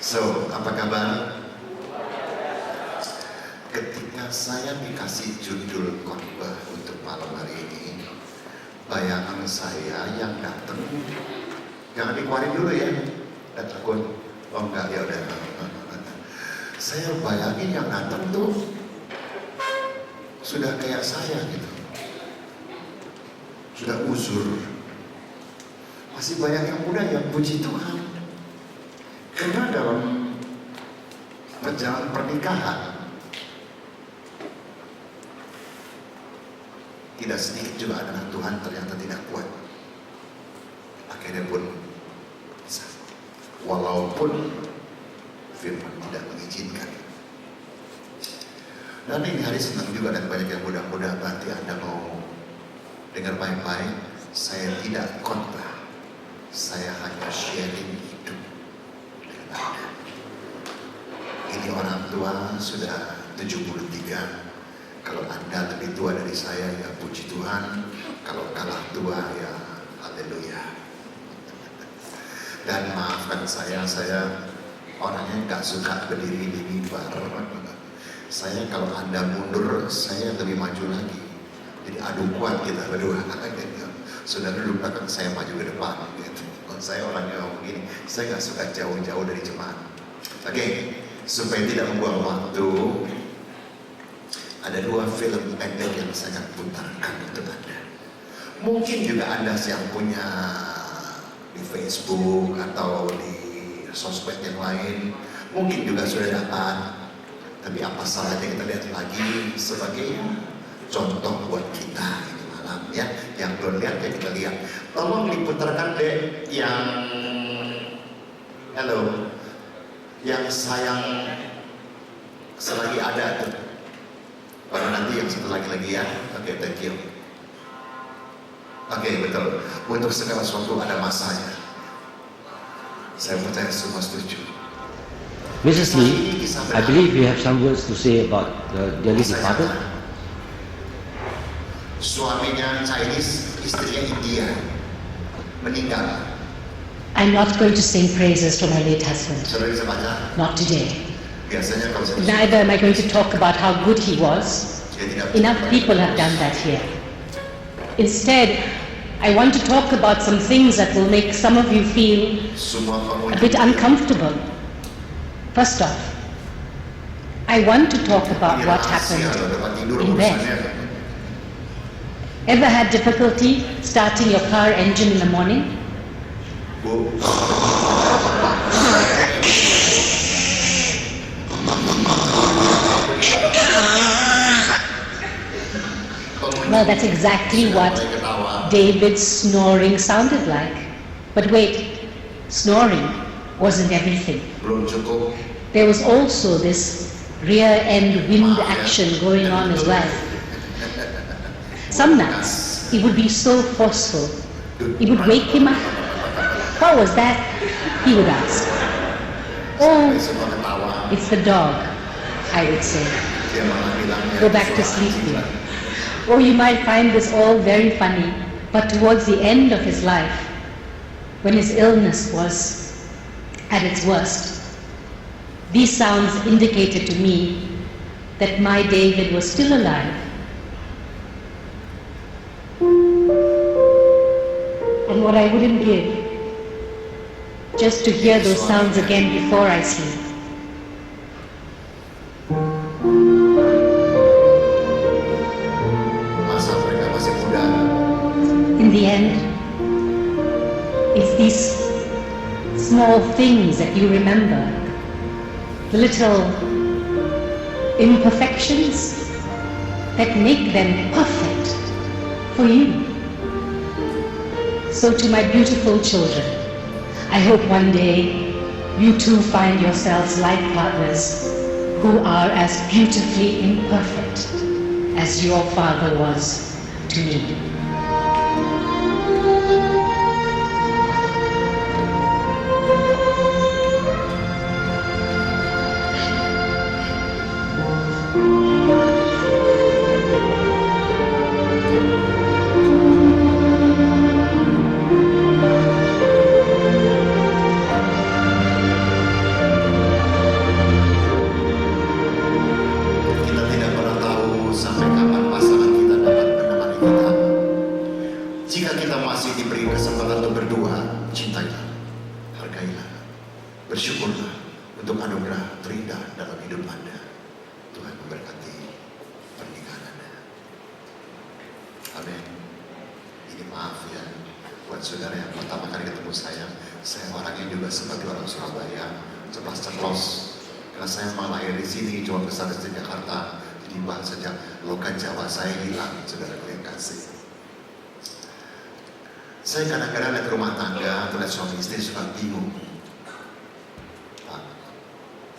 So, apa kabar? Ketika saya dikasih judul khotbah untuk malam hari ini, bayangan saya yang datang, jangan dikeluarin dulu ya, dan takut, oh enggak, ya udah. Saya bayangin yang datang tuh sudah kayak saya gitu, sudah uzur, masih banyak yang muda yang puji Tuhan. Karena dalam perjalanan pernikahan tidak sedikit juga anak Tuhan ternyata tidak kuat. Akhirnya pun bisa, walaupun firman tidak mengizinkan. Dan ini hari senang juga dan banyak yang mudah-mudah nanti Anda mau dengar baik-baik. Saya tidak kontra, saya hanya sharing hidup dengan Anda. Ini orang tua sudah 73. Kalau Anda lebih tua dari saya, ya puji Tuhan. Kalau kalah tua, ya haleluya. Dan maafkan saya orangnya nggak suka berdiri di mimbar. Saya kalau Anda mundur, saya lebih maju lagi. Jadi adu kuat kita berdua. Saudara duduk belakang, saya maju ke depan. Gitu. Saya orangnya begini, saya nggak suka jauh-jauh dari jemaat. Oke, supaya tidak membuang waktu, ada 2 film pendek yang saya akan putarkan untuk Anda. Mungkin juga Anda yang punya di Facebook atau di sosmed yang lain, mungkin juga sudah dapat. Tapi apa salahnya kita lihat lagi sebagai contoh buat kita ini malam ya. Yang belum lihat ya kita lihat. Tolong diputarkan deh yang halo, yang sayang selagi ada tuh. Baru nanti yang satu lagi ya. Oke, thank you. Oke, betul. Untuk segala sesuatu ada masanya. Saya percaya semua setuju. Mrs. Lee, I believe you have some words to say about the dearly departed. Suaminya Chinese, istrinya India, meninggal. I'm not going to sing praises to my late husband. Saudara bisa baca? Not today. Biasanya kalau saya Neither am I going to talk about how good he was. Enough people have done that here. Instead, I want to talk about some things that will make some of you feel a bit uncomfortable. First off, I want to talk about what happened in bed. Ever had difficulty starting your car engine in the morning? Well, that's exactly what David's snoring sounded like. But wait, snoring wasn't everything. There was also this rear end wind action going on as well. Some nights, it would be so forceful, it would wake him up. What was that? He would ask. Oh, it's the dog, I would say. Go back to sleep, dear. Or you might find this all very funny, but towards the end of his life, when his illness was at its worst, these sounds indicated to me that my David was still alive. And what I wouldn't give just to hear those sounds again before I sleep. In the end, it's these small things that you remember, the little imperfections that make them perfect for you. So to my beautiful children, I hope one day you too find yourselves life partners who are as beautifully imperfect as your father was to me. Bersyukurlah untuk anugerah terindah dalam hidup Anda. Tuhan memberkati pernikahan Anda. Amin. Ini maaf ya buat saudara yang pertama kali ketemu saya orangnya juga seperti orang Surabaya, ceplas-ceplos. Karena saya malah lahir di sini, cuma besar di Jakarta. Jadi bahasa logat Jawa saya hilang, saudara yang kasih. Saya kadang-kadang lihat rumah tangga atau lihat suami istri suka bingung. Pak,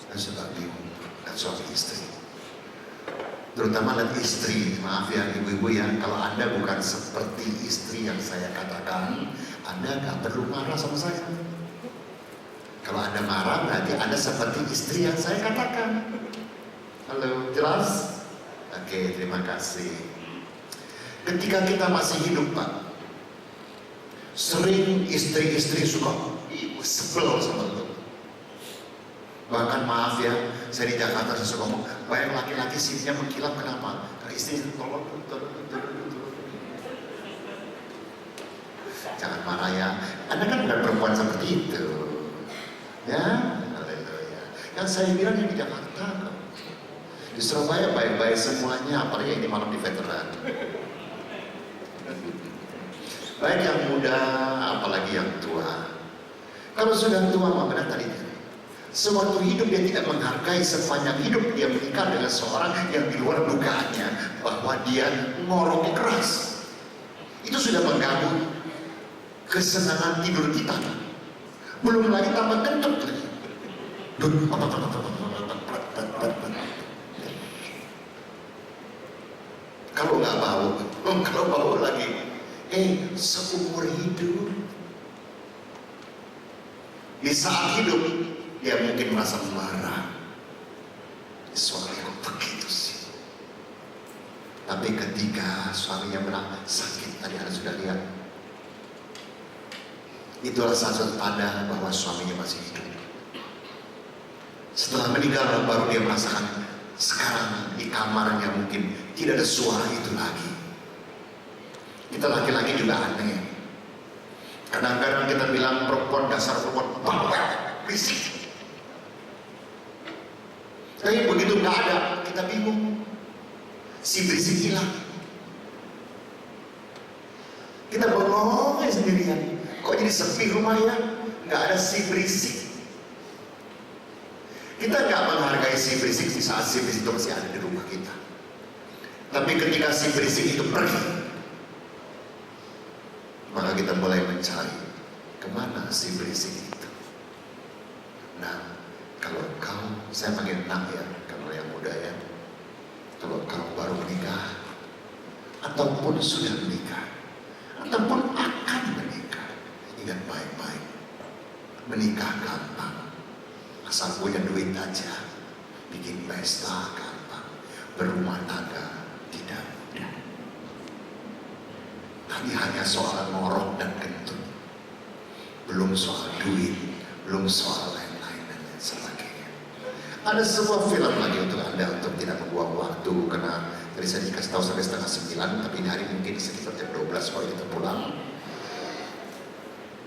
saya suka bingung lihat suami istri. Terutama lihat istri, maaf ya ibu-ibu ya, kalau Anda bukan seperti istri yang saya katakan, Anda nggak perlu marah sama saya. Kalau Anda marah, berarti Anda seperti istri yang saya katakan. Halo, jelas? Oke, terima kasih. Ketika kita masih hidup, Pak, sering istri-istri suka sebel sama lu. Bahkan maaf ya, saya di Jakarta saya suka ngomong, banyak laki-laki sininya mengkilap, kenapa? Karena istrinya tolong. Jangan marah ya, Anda kan bukan perempuan seperti itu. Ya, haleluya. Yang saya bilang yang di Jakarta, di Surabaya baik-baik semuanya, apalagi ini malam di veteran. Baik yang muda, apalagi yang tua. Kalau sudah tua, mah benar tadi. Sewaktu hidup dia tidak menghargai, sepanjang hidup dia menikah dengan seorang yang di luar dugaannya, bahwa dia ngoroknya keras. Itu sudah mengganggu kesenangan tidur kita. Belum lagi tambah kentut lagi. Kalau nggak bau, kalau bau lagi. Seumur hidup, di saat hidup dia mungkin merasa marah, suaminya kok begitu sih. Tapi ketika suaminya merasa sakit, tadi Anda sudah lihat, itulah satu tanda bahwa suaminya masih hidup. Setelah meninggal baru dia merasakan, sekarang di kamarnya mungkin tidak ada suara itu lagi. Kita laki-laki juga aneh. Kadang-kadang kita bilang perempuan dasar perempuan bawel, berisik. Tapi begitu nggak ada, kita bingung. Si berisik hilang. Kita bengong sendirian. Kok jadi sepi rumahnya? Nggak ada si berisik. Kita nggak menghargai si berisik di saat si berisik itu masih ada di rumah kita. Tapi ketika si berisik itu pergi, maka kita mulai mencari kemana si berisik itu. Nah, kalau kau, saya panggil nak ya, kalau yang muda ya, kalau kau baru menikah, ataupun sudah menikah, ataupun akan menikah, ingat baik-baik, menikah gampang, asal punya duit aja, bikin pesta gampang, berumah tangga tidak mudah. Tadi hanya soal ngorok dan kentut, belum soal duit, belum soal lain-lain dan lain sebagainya. Ada sebuah film lagi untuk Anda untuk tidak membuang waktu, karena tadi saya dikasih tahu sampai 8:30, tapi ini hari mungkin sekitar jam 12 kalau kita pulang.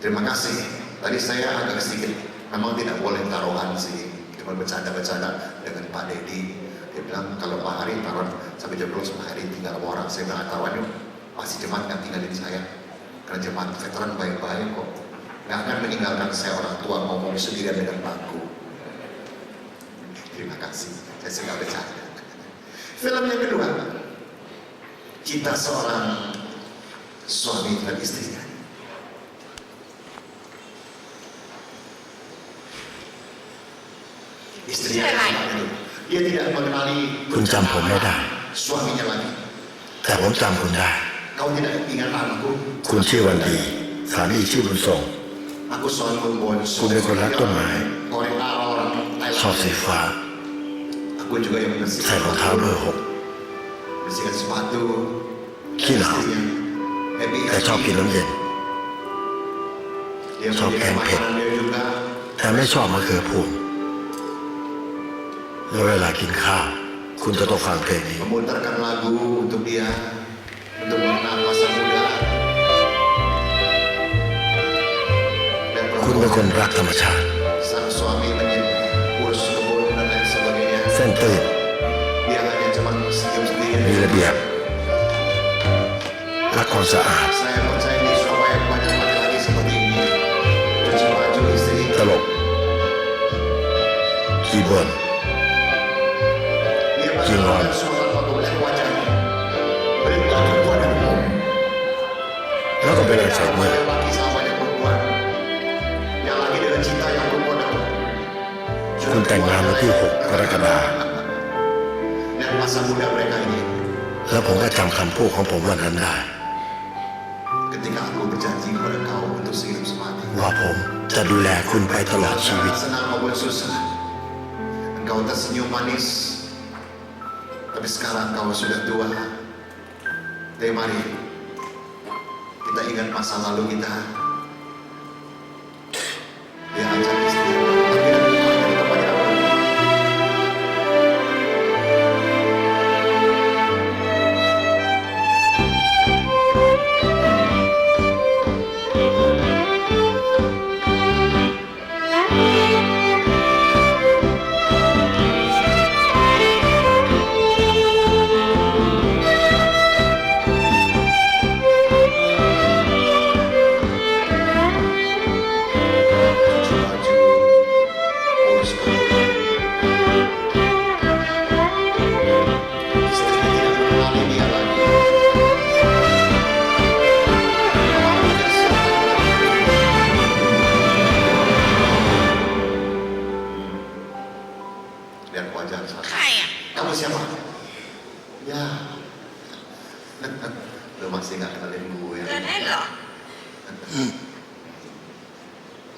Terima kasih. Tadi saya agak sedikit, memang tidak boleh taruhan sih, cuma bercanda-bercanda dengan Pak Dedi. Dia bilang kalau Pak Hari taruhan sampai jam 12, Pak Hari tinggal sama orang. Saya bilang taruhan yuk. Pasti jemaat yang tinggalin saya, karena jemaat veteran baik-baik kok, nggak akan meninggalkan saya orang tua ngomong sendirian dengan bangku. Terima kasih, saya suka bercanda. Film yang kedua, Cinta Seorang Suami dan Istrinya. Istrinya itu, dia tidak mengenali คุณจำผมไม่ได้ suaminya lagi. แต่ผมจำคุณได้ Kau tidak ingat aku. คุณชื่อวันดีสามีชื่อบุญส่ง Aku selalu membawaคุณเป็นคนรักต้นไม้ korek orang ชอบสีฟ้า Aku juga yang ใส่รองเท้าเบอร์ bersihkan sepatu. 6ขี้หนาว Happy แต่ชอบกินน้ำเย็น Dia Sok memberikan empet. makanan dia juga. แต่ไม่ชอบมะเขือพวงแล้วเวลากินข้าว คุณจะต้องฟังเพลงนี้ Memutarkan lagu untuk dia, untuk mengenal masa muda. Dan คุณเป็นคนรักธรรมชาติ sang suami ส้นตื้น Dia hanya cuma senyum มี sendiri. ระเบียบและความสะอาด Saya percaya di Surabaya banyak laki-laki seperti ini. Cuci baju istri. ตลกขี้บ่น Dia Jingon. mengatakan suara waktu melihat wajahnya. Beritahu kepada umum. แล้วก็เป็นอัลไซเมอร์ Banyak laki sama banyak perempuan. Yang lagi dengan cinta yang perempuan itu. คุณแต่งงานวันที่ 6 กรกฎาคม Dan masa muda mereka ini. แล้วผมก็จำคำพูดของผมวันนั้นได้ Ketika aku berjanji kepada kau untuk sehidup semati. ว่าผมจะดูแลคุณไปตลอดชีวิต Senang maupun susah. Engkau tersenyum manis. Tapi sekarang kau sudah tua. Tapi mari kita ingat masa lalu kita. Dia ajak istri. Tapi hanya untuk banyak orang. Cuci baju, urus keluarga. Istrinya tidak mengenali dia lagi. Dia siapa? Lihat wajah saya. Kamu siapa? Ya. Lu masih nggak kenalin gue. Kenal loh.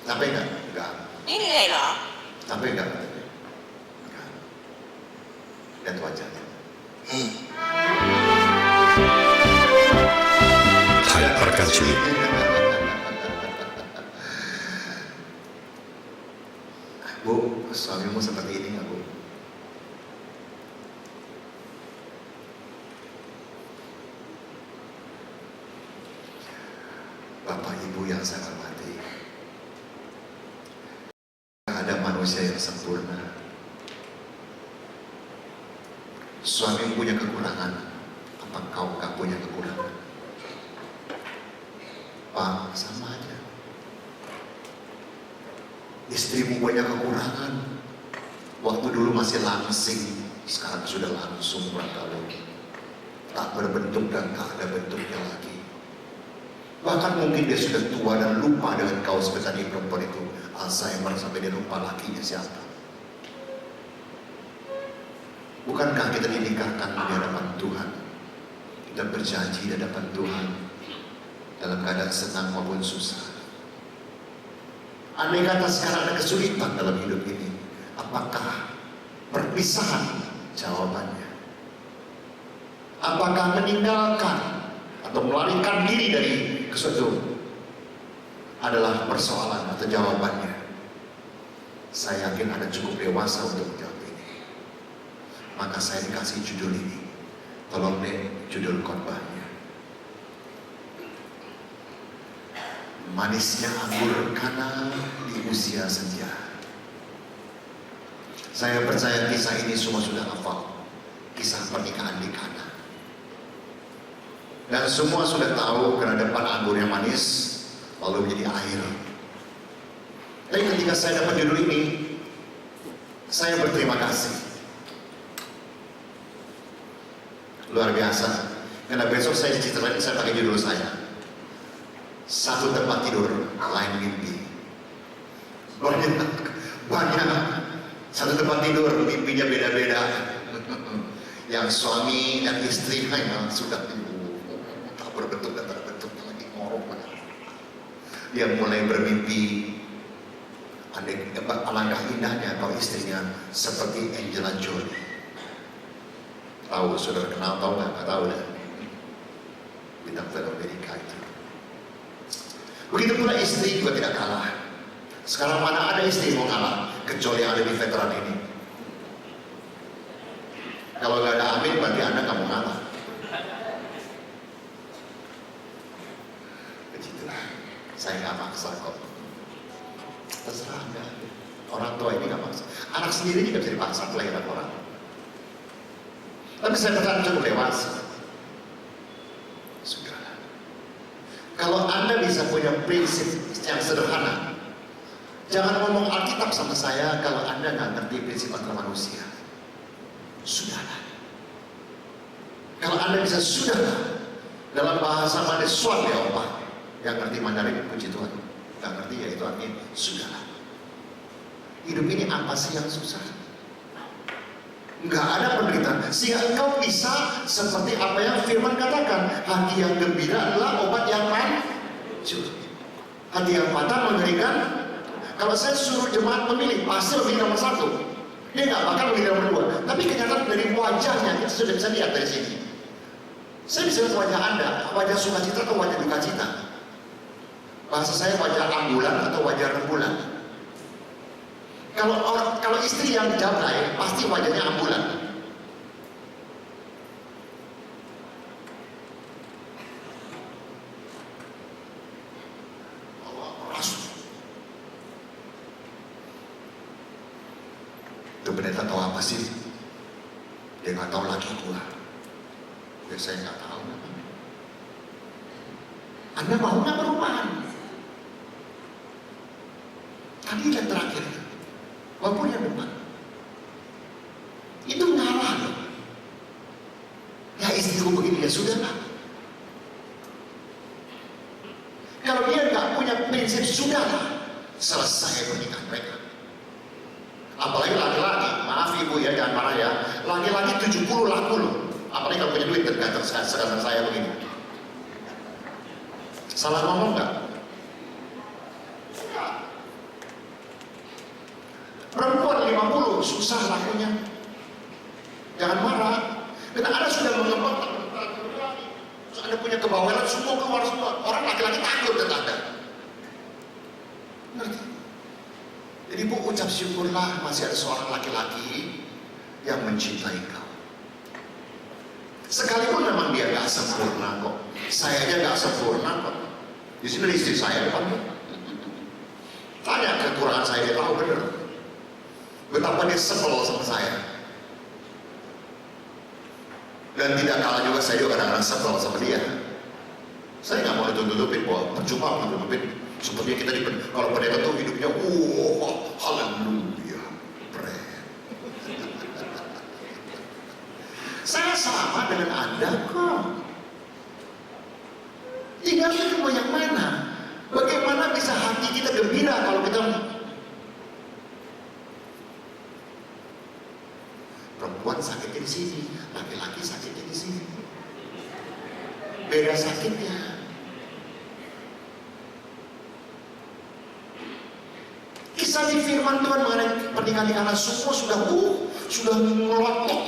Capek nggak? Enggak. Ini loh. Capek nggak? Enggak. Lihat wajahnya. ไทยประกันชีวิต Bu, suamimu seperti ini nggak, Bu? Bapak Ibu yang saya hormati, tidak ada manusia yang sempurna. Suami punya kekurangan, apa kau nggak punya kekurangan? Pak, sama aja. Istrimu banyak kekurangan. Waktu dulu masih langsing, sekarang sudah langsung berkali. Tak berbentuk dan tak ada bentuknya lagi. Bahkan mungkin dia sudah tua dan lupa dengan kau seperti tadi perempuan itu. Alzheimer sampai dia lupa lakinya siapa. Bukankah kita dinikahkan di hadapan Tuhan? Kita berjanji di hadapan Tuhan dalam keadaan senang maupun susah. Andai kata sekarang ada kesulitan dalam hidup ini, apakah perpisahan? Jawabannya. Apakah meninggalkan atau melarikan diri dari sesuatu adalah persoalan atau jawabannya? Saya yakin Anda cukup dewasa untuk menjawab ini. Maka saya dikasih judul ini. Tolong deh judul khotbahnya. Manisnya anggur Kana di usia senja. Saya percaya kisah ini semua sudah hafal. Kisah pernikahan di Kana. Dan semua sudah tahu karena depan anggur yang manis lalu menjadi air. Tapi ketika saya dapat judul ini, saya berterima kasih. Luar biasa. Karena besok saya ceritain, saya pakai judul saya. Satu tempat tidur, lain mimpi. Banyak. Satu tempat tidur, mimpinya beda-beda. Yang suami dan istri memang sudah tak berbentuk dan tak berbentuk lagi ngorok. Dia mulai bermimpi. Alangkah indahnya kalau istrinya seperti Angelina Jolie. Tahu, saudara kenal, tahu nggak tahu deh. Bintang film Amerika itu. Begitu pula istri juga tidak kalah. Sekarang mana ada istri mau kalah kecuali yang ada di veteran ini. Kalau nggak ada amin berarti Anda nggak mau kalah. Begitulah. Saya nggak maksa kok. Terserah Anda. Orang tua ini nggak maksa. Anak sendiri juga bisa dipaksa kelahiran orang. Tapi saya berkata cukup dewasa. Sudahlah. Kalau Anda bisa punya prinsip yang sederhana, jangan ngomong Alkitab sama saya kalau Anda nggak ngerti prinsip antar manusia. Sudahlah. Kalau Anda bisa sudahlah, dalam bahasa Madesuan ya Opa, yang ngerti Mandarin puji Tuhan, nggak ngerti ya itu artinya sudahlah. Hidup ini apa sih yang susah? Nggak ada penderitaan, sehingga engkau bisa seperti apa yang firman katakan, hati yang gembira adalah obat yang manjur. Hati yang patah mengerikan. Kalau saya suruh jemaat memilih, pasti memilih nomor 1. Dia nggak bakal memilih nomor 2. Tapi kenyataan dari wajahnya kita sudah bisa lihat dari sini. Saya bisa lihat wajah Anda, wajah sukacita atau wajah duka cita. Bahasa saya wajah ambulan atau wajah rembulan. Kalau istri yang jablay, pasti wajahnya ambulan. Itu pendeta tahu apa sih? Dia nggak tahu lagi gua. Ya saya nggak tahu. Anda mau nggak perubahan? Tadi yang terakhir, walaupun yang depan, itu ngalah loh. Ya istriku begini ya sudahlah. Kalau dia nggak punya prinsip sudahlah, selesai pernikahan mereka. Apalagi laki-laki, maaf ibu ya jangan marah ya, laki-laki 70 laku loh. Apalagi kalau punya duit tergantung sekarang saya begini. Salah ngomong nggak? Perempuan 50 susah lakunya. Jangan marah. Karena Anda sudah mengembang, Anda punya kebawahan semua keluar semua. Orang laki-laki takut dengan Anda. Ngerti? Jadi Bu ucap syukurlah masih ada seorang laki-laki yang mencintai kau. Sekalipun memang dia gak sempurna kok. Saya aja gak sempurna kok. Di sini istri saya depan. Tanya kekurangan saya, dia tahu bener. Betapa dia sebel sama saya. Dan tidak kalah juga saya juga kadang-kadang sebel sama dia. Saya nggak mau ditutup-tutupin bahwa percuma ditutupin. Sepertinya kita kalau pendeta tuh hidupnya, haleluya, keren. Saya sama dengan Anda kok. Tinggal kita mau yang mana? Bagaimana bisa hati kita gembira kalau kita perempuan sakitnya di sini, laki-laki sakitnya di sini. Beda sakitnya. Kisah di firman Tuhan mengenai pernikahan di Kana semua sudah melotot,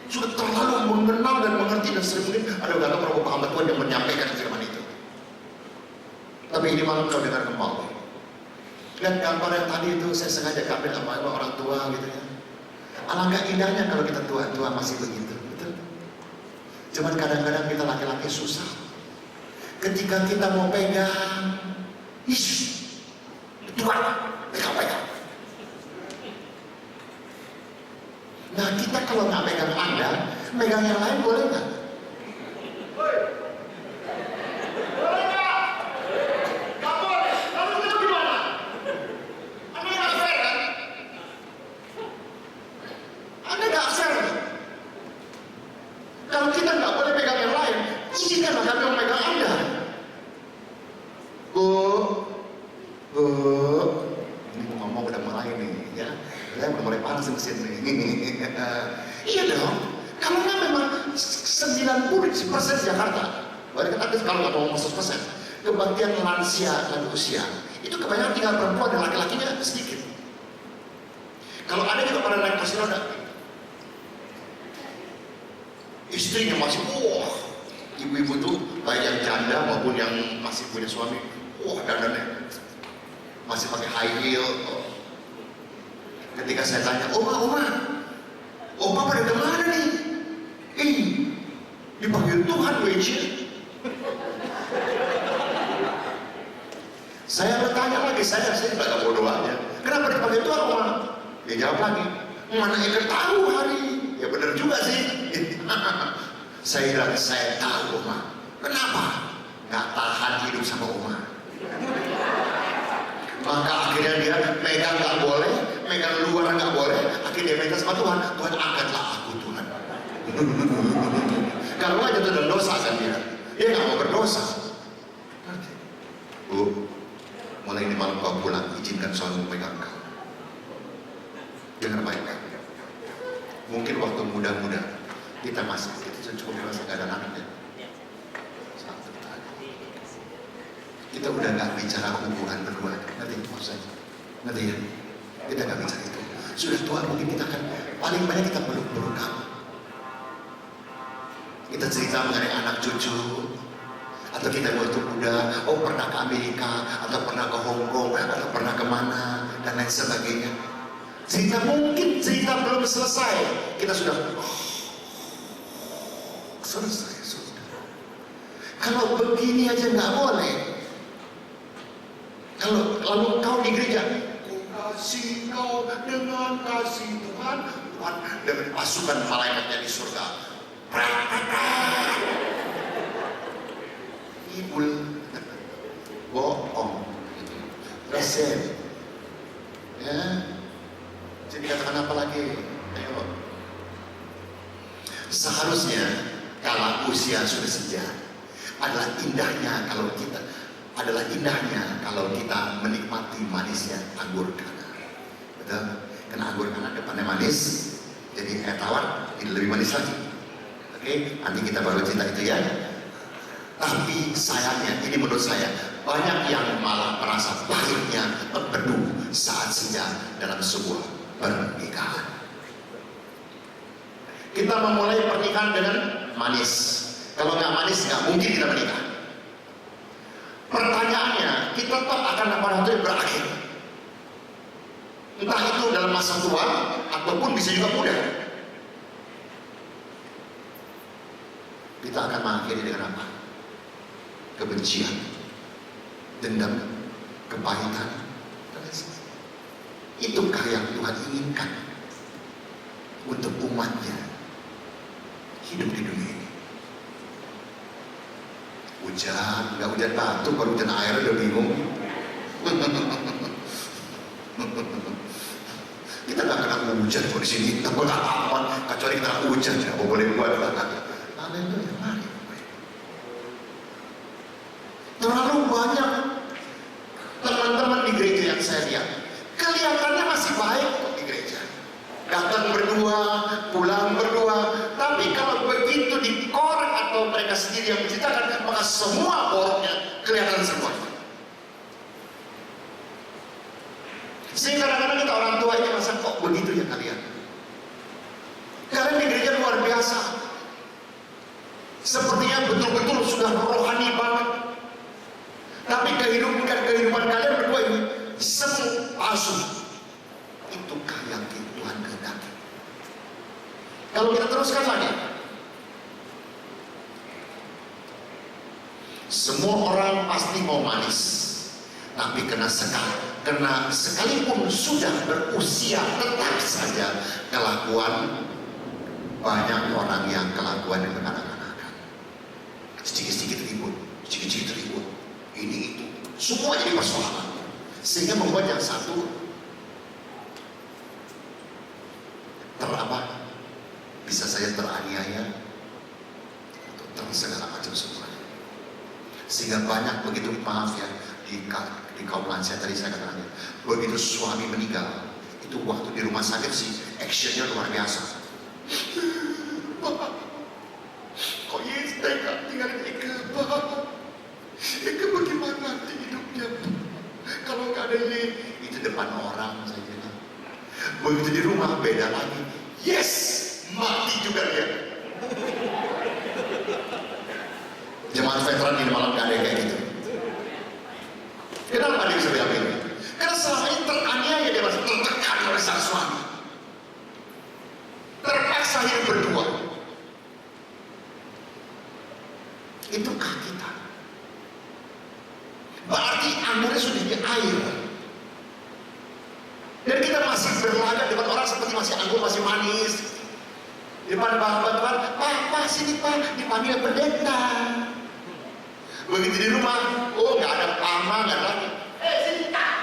sudah terlalu mengenal dan mengerti, dan sering mungkin ada beberapa para hamba Tuhan yang menyampaikan firman itu. Tapi ini malam kau dengar kembali. Lihat gambar yang tadi itu saya sengaja ambil sama orang tua gitu ya. Alangkah indahnya kalau kita tua-tua masih begitu, betul? Cuman kadang-kadang kita laki-laki susah. Ketika kita mau pegang, tua, pegang. Nah kita kalau nggak pegang Anda, pegang yang lain boleh nggak? Kalau kita nggak boleh pegang yang lain, izinkanlah kami memegang Anda. Bu, ini mau ngomong udah mulai nih, ya. Saya udah mulai panas mesin nih. Iya dong. Kalau nggak memang 90% Jakarta, bahkan ada kalau nggak mau 100%, kebaktian lansia dan usia itu kebanyakan tinggal perempuan dan laki-lakinya sedikit. Kalau ada juga pada naik kursi roda, istrinya masih ibu-ibu tuh baik yang janda maupun yang masih punya suami, dandannya masih pakai high heel. Ketika saya tanya, oma pada kemana nih? Dipanggil Tuhan wajah. Saya bertanya lagi, saya nggak bodoh aja. Kenapa dipanggil Tuhan, oma? Dia jawab lagi, mana Eka tahu hari? Ya benar. bener juga sih. Saya bilang, saya tahu Oma. Kenapa? Nggak tahan hidup sama Oma. Maka akhirnya dia megang nggak boleh, megang luar nggak boleh. Akhirnya dia minta sama Tuhan, Tuhan angkatlah aku Tuhan. Kalau aja itu dalam dosa kan dia nggak mau berdosa. Bu, mulai ini malam kau pulang, izinkan suamimu megang kau. Dengar baik-baik. Mungkin waktu muda-muda kita masih cukup dewasa nggak ada anaknya. Kita udah nggak bicara hubungan berdua, nanti maksudnya, nanti ya, kita nggak bicara itu. Sudah tua mungkin kita akan paling banyak kita peluk-peluk kamu. Kita cerita mengenai anak cucu, atau kita waktu muda, oh pernah ke Amerika, atau pernah ke Hong Kong, atau pernah kemana, dan lain sebagainya. Cerita mungkin cerita belum selesai, kita sudah selesai sudah. Kalau begini aja nggak boleh. Kalau lalu kau di gereja, ku kasih kau dengan kasih Tuhan, Tuhan dengan pasukan malaikatnya di surga. Ibul, bohong, resep, ya. Jadi katakan apa lagi? Ayo. Seharusnya kalau usia sudah senja, adalah indahnya kalau kita menikmati manisnya anggur kanar. Betul? Karena anggur kanar depannya manis, jadi air tawar jadi lebih manis lagi. Oke, nanti kita baru cerita itu ya. Tapi sayangnya, ini menurut saya, banyak yang malah merasa pahitnya berteduh saat senja dalam sebuah pernikahan. Kita memulai pernikahan dengan manis. Kalau nggak manis, nggak mungkin kita menikah. Pertanyaannya, kita tetap akan pada waktu berakhir. Entah itu dalam masa tua, ataupun bisa juga muda. Kita akan mengakhiri dengan apa? Kebencian, dendam, kepahitan, dan lain sebagainya. Itukah yang Tuhan inginkan untuk umatnya hidup di dunia ini? Hujan, nggak hujan batu, baru hujan air udah bingung. Kita nggak kena hujan kok di sini, tak boleh aman, kecuali kita hujan ya, boleh buat banget. Haleluya, mari. Terlalu banyak teman-teman di gereja yang saya lihat, kelihatannya masih baik kok di gereja. Datang berdua, pulang berdua, tapi kalau begitu dikorek atau mereka sendiri yang menceritakan, maka semua boroknya kelihatan semua. Sehingga kadang-kadang kita orang tua ini merasa, kok begitu ya kalian? Kalian di gereja luar biasa, sepertinya betul-betul sudah rohani banget, tapi kehidupan kalian berdua ini semu palsu. Itukah yang Tuhan kehendaki? Kalau kita teruskan lagi, semua orang pasti mau manis, tapi karena sekalipun sudah berusia, tetap saja kelakuan banyak orang yang kelakuan yang anak-anakan. Sedikit-sedikit ribut, ini itu, semua jadi persoalan, sehingga membuat yang satu bisa saya teraniaya atau segala macam semuanya, sehingga banyak begitu, maaf ya, di kaum lansia tadi saya katakan, begitu suami meninggal, itu waktu di rumah sakit sih actionnya luar biasa. Kok Yesus tega tinggalin Ike, Ike bagaimana nanti hidupnya kalau nggak ada Yesus? Itu depan orang saya bilang. Begitu di rumah beda lagi, yes, mati juga dia. Jemaat veteran ini malam gak ada kayak gitu. Kenapa dia bisa bilang ini? Karena selama ini teraniaya, dia masih tertekan oleh sang suami, terpaksa hidup berdua. Itukah kita? Berarti anggurnya sudah di air, dan kita masih berlagak depan orang seperti masih anggur, masih manis. depan bapak Tuhan, Pak, sini Pak, dipanggil pendeta. Begitu di rumah, oh nggak ada pama, nggak ada lagi. Sini Pak.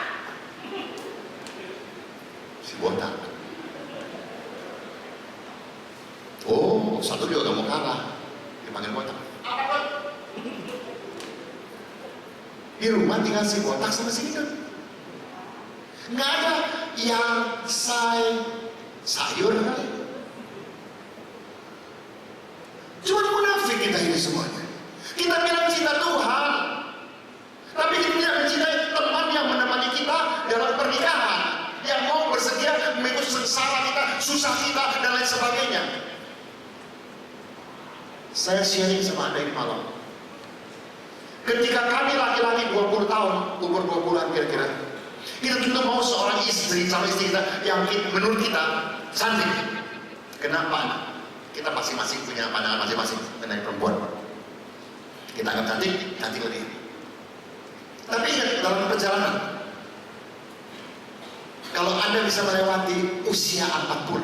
Si botak. Oh, satu juga nggak mau kalah, dipanggil botak. Di rumah tinggal si botak sama si hidung. Nggak ada yang sayur kali. Cuma munafik kita ini semuanya. Kita bilang cinta Tuhan, tapi kita tidak mencintai teman yang menemani kita dalam pernikahan, yang mau bersedia mengikut sengsara kita, susah kita, dan lain sebagainya. Saya sharing sama Anda ini malam. Ketika kami laki-laki 20 tahun, umur 20-an kira-kira, kita tentu mau seorang istri, calon istri kita yang menurut kita cantik. Kenapa? Kita masing-masing punya pandangan masing-masing mengenai perempuan. Kita anggap cantik, cantik lebih. Tapi ingat, dalam perjalanan, kalau Anda bisa melewati usia 40,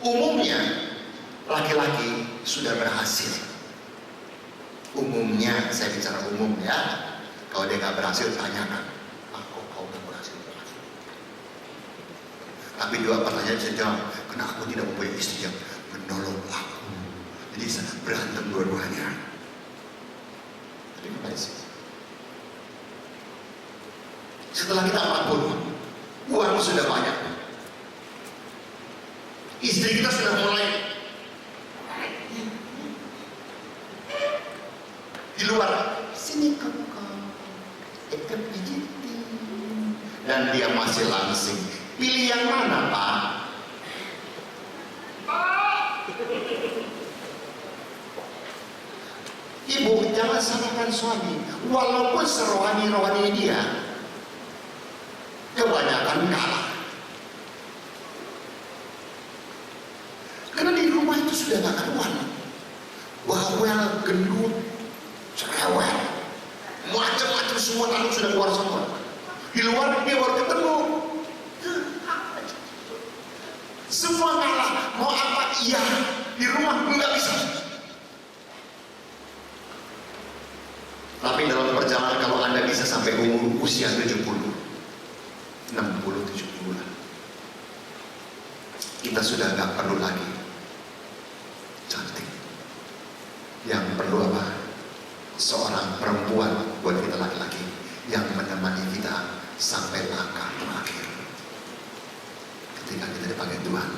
umumnya laki-laki sudah berhasil. Umumnya, saya bicara umum ya. Kalau dia nggak berhasil, tanyakan. Kok kau nggak berhasil? Tapi dua pertanyaan saya jawab, kenapa aku tidak mempunyai istri yang menolong aku? Jadi berantem dua-duanya. Jadi kembali sih. Setelah kita 40, uang sudah banyak. Istri kita sudah mulai di luar, sini kok ikut pijitin, dan dia masih langsing. Pilih yang mana Pak? Ibu, jangan salahkan suami. Walaupun serohani-rohani dia, kebanyakan kalah. Karena di rumah itu sudah gak karuan. Bawel, gendut, cerewet, macam-macam semua tanduk sudah keluar semua. Di luar dia baru ketemu. Semua kalah. Mau apa? Iya. Di rumah nggak bisa. Tapi dalam perjalanan, kalau Anda bisa sampai umur usia 70, 60, 70 bulan, kita sudah nggak perlu lagi cantik. Yang perlu apa? Seorang perempuan buat kita laki-laki yang menemani kita sampai langkah terakhir. Ketika kita dipanggil Tuhan,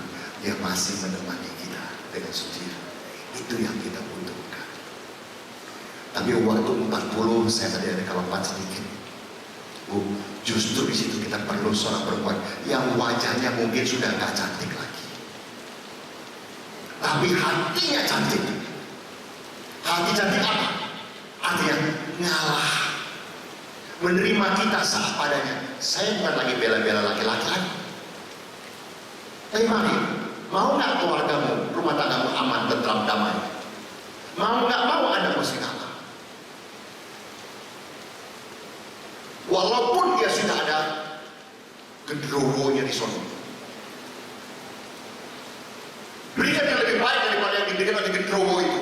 dia masih menemani kita dengan setia. Itu yang kita butuhkan. Tapi waktu 40, saya tadi ada kelompat sedikit. Bu, justru di situ kita perlu seorang perempuan yang wajahnya mungkin sudah nggak cantik lagi, tapi hatinya cantik. Hati cantik apa? Artinya ngalah, menerima kita saat padanya. Saya bukan lagi bela-bela laki-laki lagi. Tapi mari, mau nggak keluargamu, rumah tanggamu aman, tentram, damai? Mau nggak mau Anda mesti ngalah. Walaupun dia sudah ada genderuwonya di sana, berikan yang lebih baik daripada yang diberikan oleh genderuwo itu.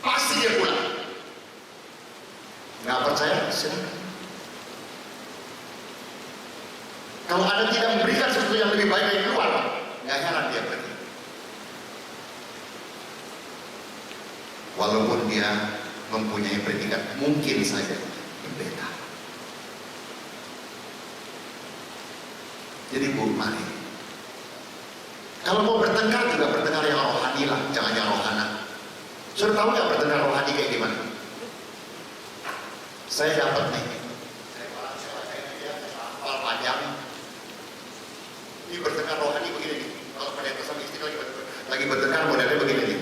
Pasti dia pulang. Nggak percaya? Silakan. Kalau Anda tidak memberikan sesuatu yang lebih baik dari keluar, nggak heran dia pergi. Walaupun dia mempunyai predikat mungkin saja berbeda. Jadi Bu, mari. Kalau mau bertengkar juga bertengkar yang rohani lah, jangan yang rohana. Sudah tahu nggak bertengkar rohani kayak gimana? Saya dapat nih. Saya panjang. Ini bertengkar rohani begini nih. Kalau pendeta sama istri lagi bertengkar modelnya begini nih.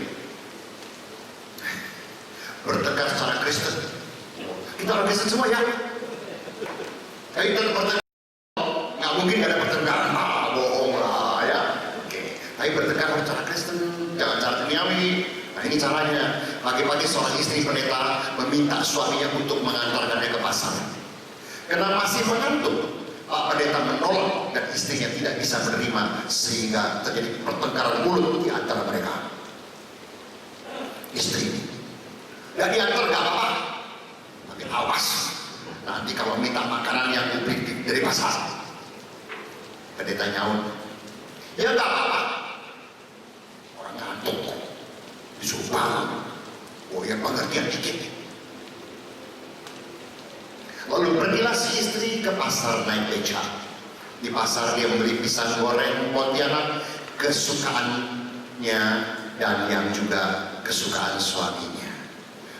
Bertengkar secara Kristen. Kita orang Kristen semua ya. Tapi kita bertengkar. Nggak mungkin nggak ada pertengkaran. Bohong lah ya. Oke. Tapi bertengkar secara Kristen, jangan cara duniawi. Nah ini caranya. Pagi-pagi seorang istri pendeta meminta suaminya untuk mengantarkannya ke pasar. Karena masih mengantuk. Pak Pendeta menolak dan istrinya tidak bisa menerima sehingga terjadi pertengkaran mulut di antara mereka. Istri nggak diantar nggak apa-apa, tapi awas nanti kalau minta makanan yang publik dari pasar. Pendeta nyaut, ya nggak apa-apa, orang ngantuk kok, disuruh bangun, oh ya pengertian dikit. Lalu pergilah si istri ke pasar naik beca. Di pasar dia membeli pisang goreng Pontianak kesukaannya dan yang juga kesukaan suaminya.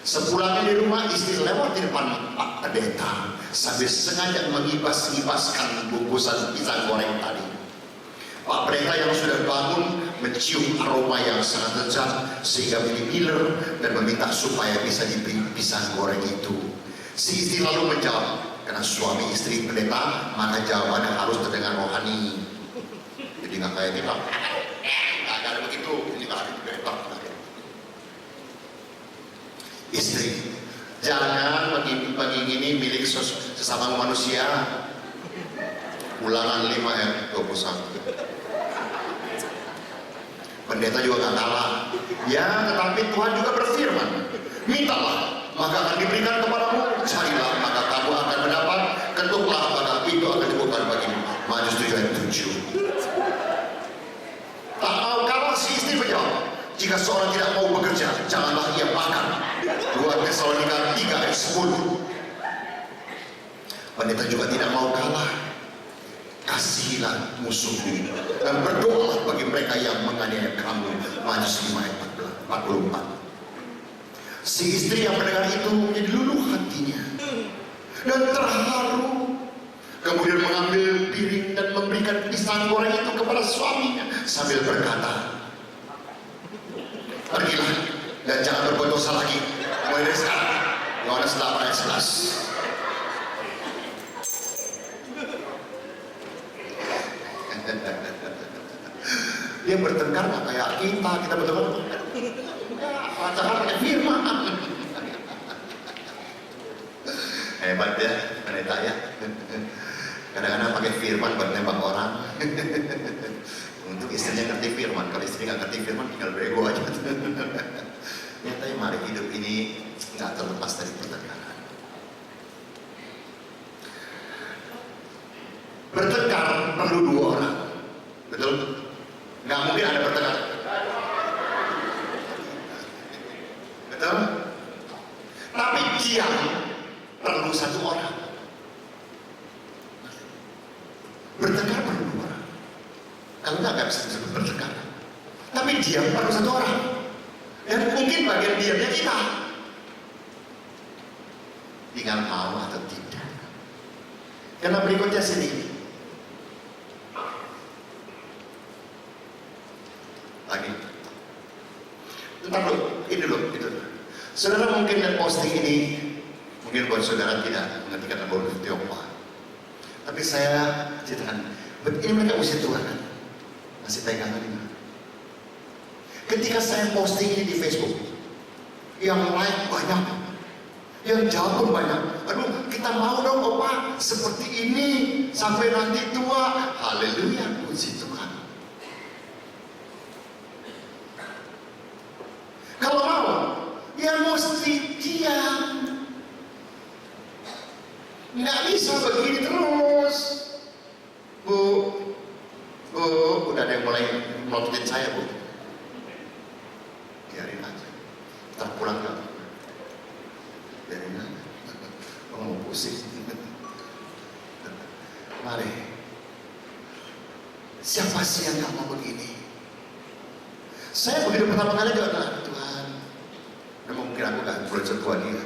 Sepulangnya di rumah, istri lewat di depan Pak Pendeta sambil sengaja mengibas-ibaskan bungkusan pisang goreng tadi. Pak Pendeta yang sudah bangun mencium aroma yang sangat lezat sehingga mengiler dan meminta supaya bisa diberi pisang goreng itu. Si istri lalu menjawab, karena suami istri pendeta, maka jawabannya harus terdengar rohani. Jadi nggak kayak kita, nggak ada begitu, ini nggak ada pendeta. Istri, jangan begini milik sesama manusia. Ulangan 5 ayat 21. Pendeta juga nggak kalah. Ya, tetapi Tuhan juga berfirman, mintalah, maka akan diberikan kepadamu. Carilah, maka kamu akan mendapat. Ketuklah, maka pintu akan dibuka bagimu. Matius 7 ayat 7. Tak mau kalah, si istri menjawab, jika seorang tidak mau bekerja, janganlah ia makan. 2 Tesalonika 3 ayat 10. Pendeta juga tidak mau kalah. Kasihilah musuhmu dan berdoalah bagi mereka yang menganiaya kamu. Matius 5 ayat 44. Si istri yang mendengar itu menjadi luluh hatinya dan terharu, kemudian mengambil piring dan memberikan pisang goreng itu kepada suaminya sambil berkata, pergilah dan jangan berbuat dosa lagi mulai dari sekarang. Yohanes 8 ayat 11. Dia bertengkar nggak kayak kita bertengkar pakai firman. Hebat ya pendeta ya, kadang-kadang pakai firman buat nembak orang. Untuk istrinya ngerti firman, kalau istri nggak ngerti firman tinggal bego aja. Ternyata mari hidup ini nggak terlepas dari pertengkaran. Bertengkar perlu 2 orang, betul? Nggak mungkin ada bertengkar, betul? Tapi diam perlu 1 orang. Bertengkar perlu 2 orang. Kalau nggak bisa disebut bertengkar. Tapi diam perlu 1 orang. Dan mungkin bagian diamnya kita. Tinggal mau atau tidak. Karena berikutnya sini. Lagi. Bentar dulu, ini dulu. Saudara mungkin lihat posting ini, mungkin buat saudara tidak mengerti kata bahasa Tionghoa. Tapi saya ceritakan, ini mereka usia tua kan, masih pegangan ini. Ketika saya posting ini di Facebook, yang like banyak, yang jawab pun banyak. Aduh, kita mau dong Opa seperti ini sampai nanti tua. Haleluya, puji Tuhan. Kalau mau, ya mesti diam. Nggak bisa begini terus. Bu, udah ada yang mulai melototin saya, Bu. Biarin aja. Ntar pulang gak? Biarin aja. Mau pusing. Mari. Siapa sih yang gak mau begini? Saya begitu pertama kali juga, Tuhan, memang mungkin aku gak boleh setua dia.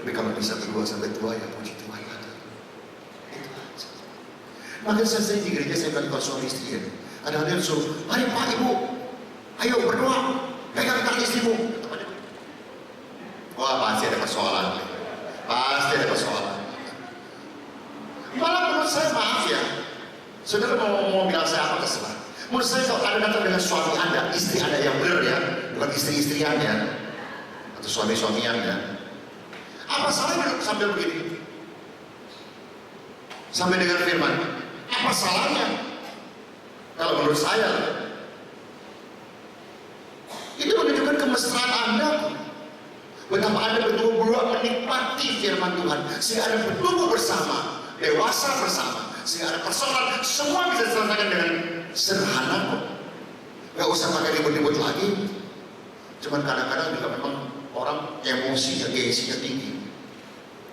Tapi kalau bisa berdua sampai tua ya puji Tuhan. Itu aja. Makanya saya sering di gereja saya bilang kalau suami istri ya, ada yang suruh, mari Pak Ibu, ayo berdoa, pegang tangan istrimu. Wah pasti ada persoalan. Pasti ada persoalan. Malah menurut saya, maaf ya, saudara mau bilang saya apa terserah. Menurut saya kalau Anda datang dengan suami Anda, istri Anda yang benar ya, bukan istri-istriannya atau suami-suamiannya, apa salahnya sambil begini? sampai dengan firman. Apa salahnya? Kalau menurut saya, itu menunjukkan kemesraan Anda. Betapa Anda berdua menikmati firman Tuhan, sehingga Anda bertumbuh bersama, dewasa bersama, sehingga ada persoalan semua bisa diselesaikan dengan sederhana kok. Gak usah pakai ribut-ribut lagi. Cuman kadang-kadang juga memang orang emosinya, gengsinya tinggi.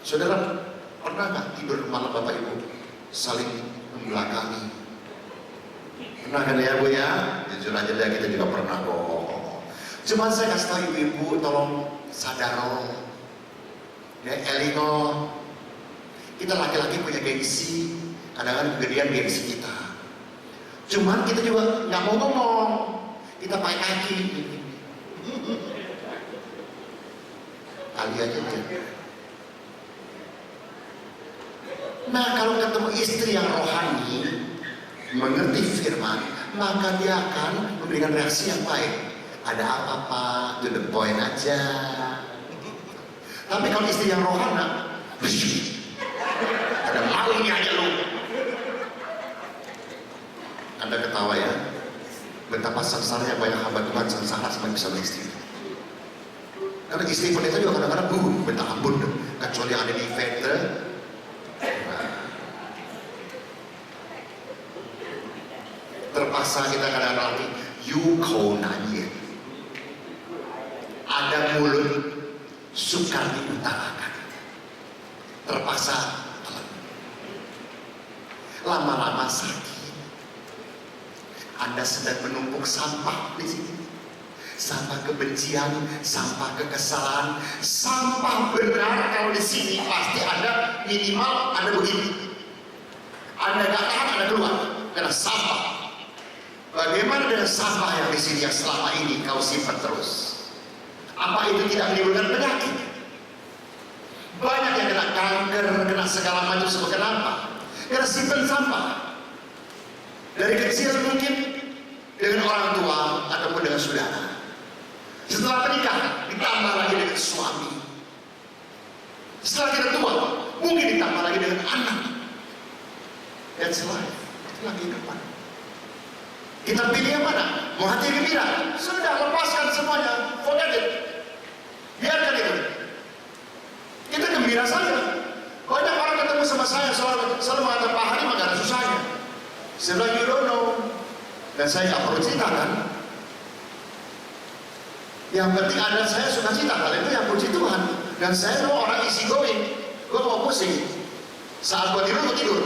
Saudara, pernah nggak tidur malam Bapak Ibu saling membelakangi? Pernah kan ya Bu ya? Jujur aja deh, kita juga pernah kok. Cuman saya kasih tahu ibu-ibu, tolong sadar ya, elingo. Kita laki-laki punya gengsi, kadang-kadang kegedean gengsi kita. Cuman kita juga nggak mau ngomong, kita pakai kaki. Kali aja deh. Nah, kalau ketemu istri yang rohani, mengerti firman, maka dia akan memberikan reaksi yang baik. Ada apa Pak? To the point aja. Tapi kalau istri yang rohana, ada malingnya aja lu. Anda ketawa ya, betapa sengsaranya banyak hamba Tuhan sengsara sama bisa istri. Karena istri pendeta juga kadang-kadang minta ampun, kecuali yang ada di event. Terpaksa kita kadang-kadang lagi nanya. Ada mulut sukar diutarakan. Terpaksa lama-lama sakit. Anda sedang menumpuk sampah di sini. Sampah kebencian, sampah kekesalan, sampah benar. Kalau di sini pasti ada minimal ada begini. Anda gak tahan, Anda keluar karena sampah. Bagaimana dengan sampah yang di sini yang selama ini kau simpan terus? Apa itu tidak menimbulkan penyakit? Banyak yang kena kanker, kena segala macam sebab kenapa? Karena simpan sampah. Dari kecil mungkin dengan orang tua ataupun dengan saudara. Setelah menikah ditambah lagi dengan suami. Setelah kita tua mungkin ditambah lagi dengan anak. That's life. Itulah kehidupan. Kita pilih yang mana? Mau hati gembira? Sudah, lepaskan semuanya. Forget it. Biarkan itu. Kita gembira saja. Banyak orang ketemu sama saya selalu mengatakan Pak Hari gak ada susahnya. Saya bilang you don't know. Dan saya gak perlu ceritakan. Yang penting ada saya suka cita. Kalian itu yang puji Tuhan. Dan saya mau orang easy going. Gue mau pusing. Saat gue tidur, gue tidur.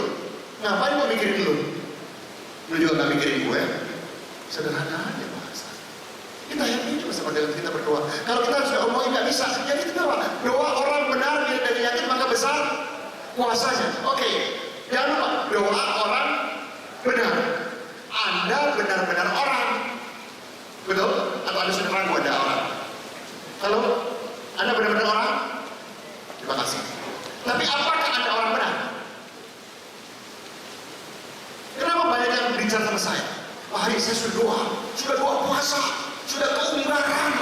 Ngapain gue mikirin lu? Lu juga gak mikirin gue. Sederhana aja bahasa. Kita yakin juga sama dengan kita berdoa. Kalau kita sudah omongin gak bisa, ya kita doa. Doa orang benar dari yakin maka besar kuasanya. Oke, jangan lupa doa orang benar. Anda benar-benar orang. Betul? Atau Anda sudah ragu ada orang? Kalau Anda benar-benar orang? Terima kasih. Tapi apakah Anda orang benar? Kenapa banyak yang bicara sama saya? Pak Hari, saya sudah doa puasa, sudah keunggaran.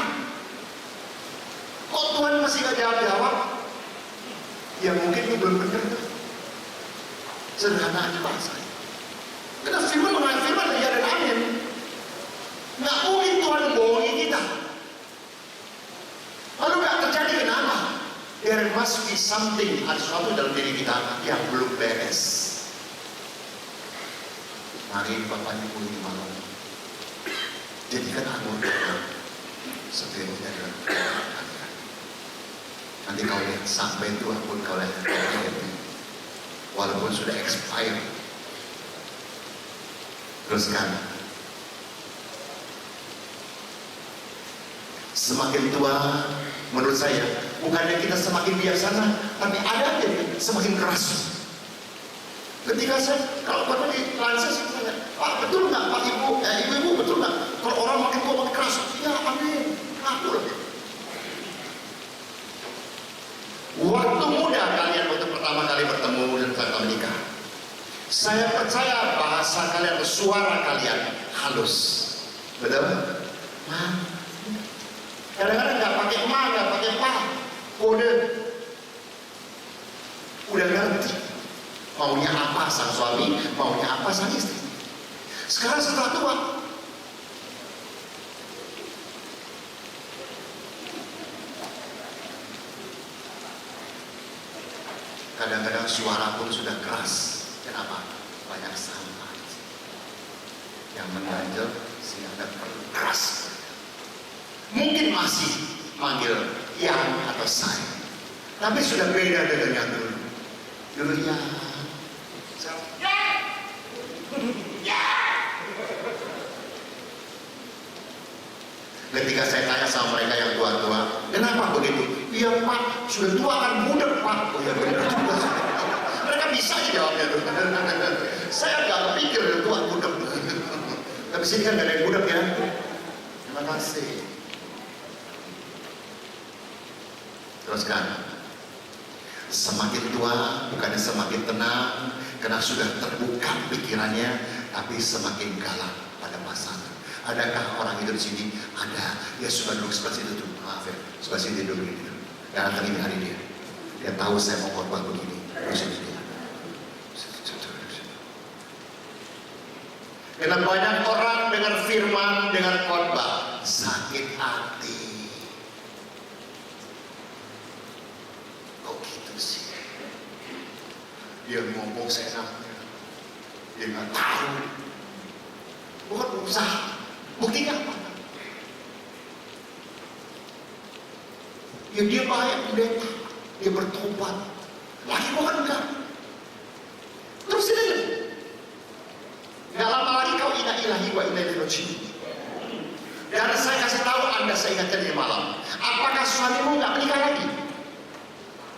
Kok Tuhan masih gak jawab? Ya mungkin itu belum benar. Sederhana aja bahasanya. Karena firman mengatakan firman ya dan amin. Nggak mungkin Tuhan bohongi kita. Lalu nggak terjadi kenapa? There must be something, ada sesuatu dalam diri kita yang belum beres. Mari Bapak Ibu di malam jadikan anggur sepenuhnya dalam kehidupan. Nanti kau lihat sampai tua pun kau lihat walaupun sudah expired. Teruskan. Semakin tua menurut saya bukannya kita semakin bijaksana, tapi ada yang semakin keras. Ketika saya, kalau Bapak di Lansia saya tanya, Pak betul nggak Pak Ibu, Ibu betul nggak? Kalau orang makin tua makin keras, ya amin, aku lagi. Waktu muda kalian waktu pertama kali bertemu dan tanggal menikah, saya percaya bahasa kalian, suara kalian halus, betul? Kadang-kadang nggak pakai ma, nggak pakai pa, kode, udah ngerti. Maunya apa sang suami, maunya apa sang istri. Sekarang setelah tua, kadang-kadang suara pun sudah keras. Kenapa? Banyak sampah yang mengganjal sehingga Anda perlu keras. Mungkin masih manggil yang atau saya, tapi sudah beda dengan yang dulu. Dulu ya, ketika saya tanya sama mereka yang tua-tua, kenapa begitu? Iya Pak, sudah tua kan muda Pak. Oh ya benar juga. Mereka bisa aja jawabnya tuh. Saya nggak pikir tua muda. Tapi sini kan gak ada yang muda ya. Terima kasih. Teruskan. Semakin tua bukannya semakin tenang karena sudah terbuka pikirannya, tapi semakin galak pada pasangan. Adakah orang itu di sini? Ada. Dia suka duduk sebelah situ tuh. Maaf ya, sebelah sini duduk gitu. Karena tadi hari dia. Dia tahu saya mau khotbah begini. Terus ini dia. Karena banyak orang dengar firman, dengar khotbah sakit hati. Kok gitu sih? Dia ngomong seenaknya. Dia nggak tahu. Bukan usaha. Buktinya apa? Ya dia baik pendeta, dia bertobat. Lagi bukan enggak. Terus ini aja. Gak lama lagi kau inna ilahi wa inna ilaihi raji'un. Dan saya kasih tahu Anda, saya ingatkan di malam. Apakah suamimu nggak menikah lagi?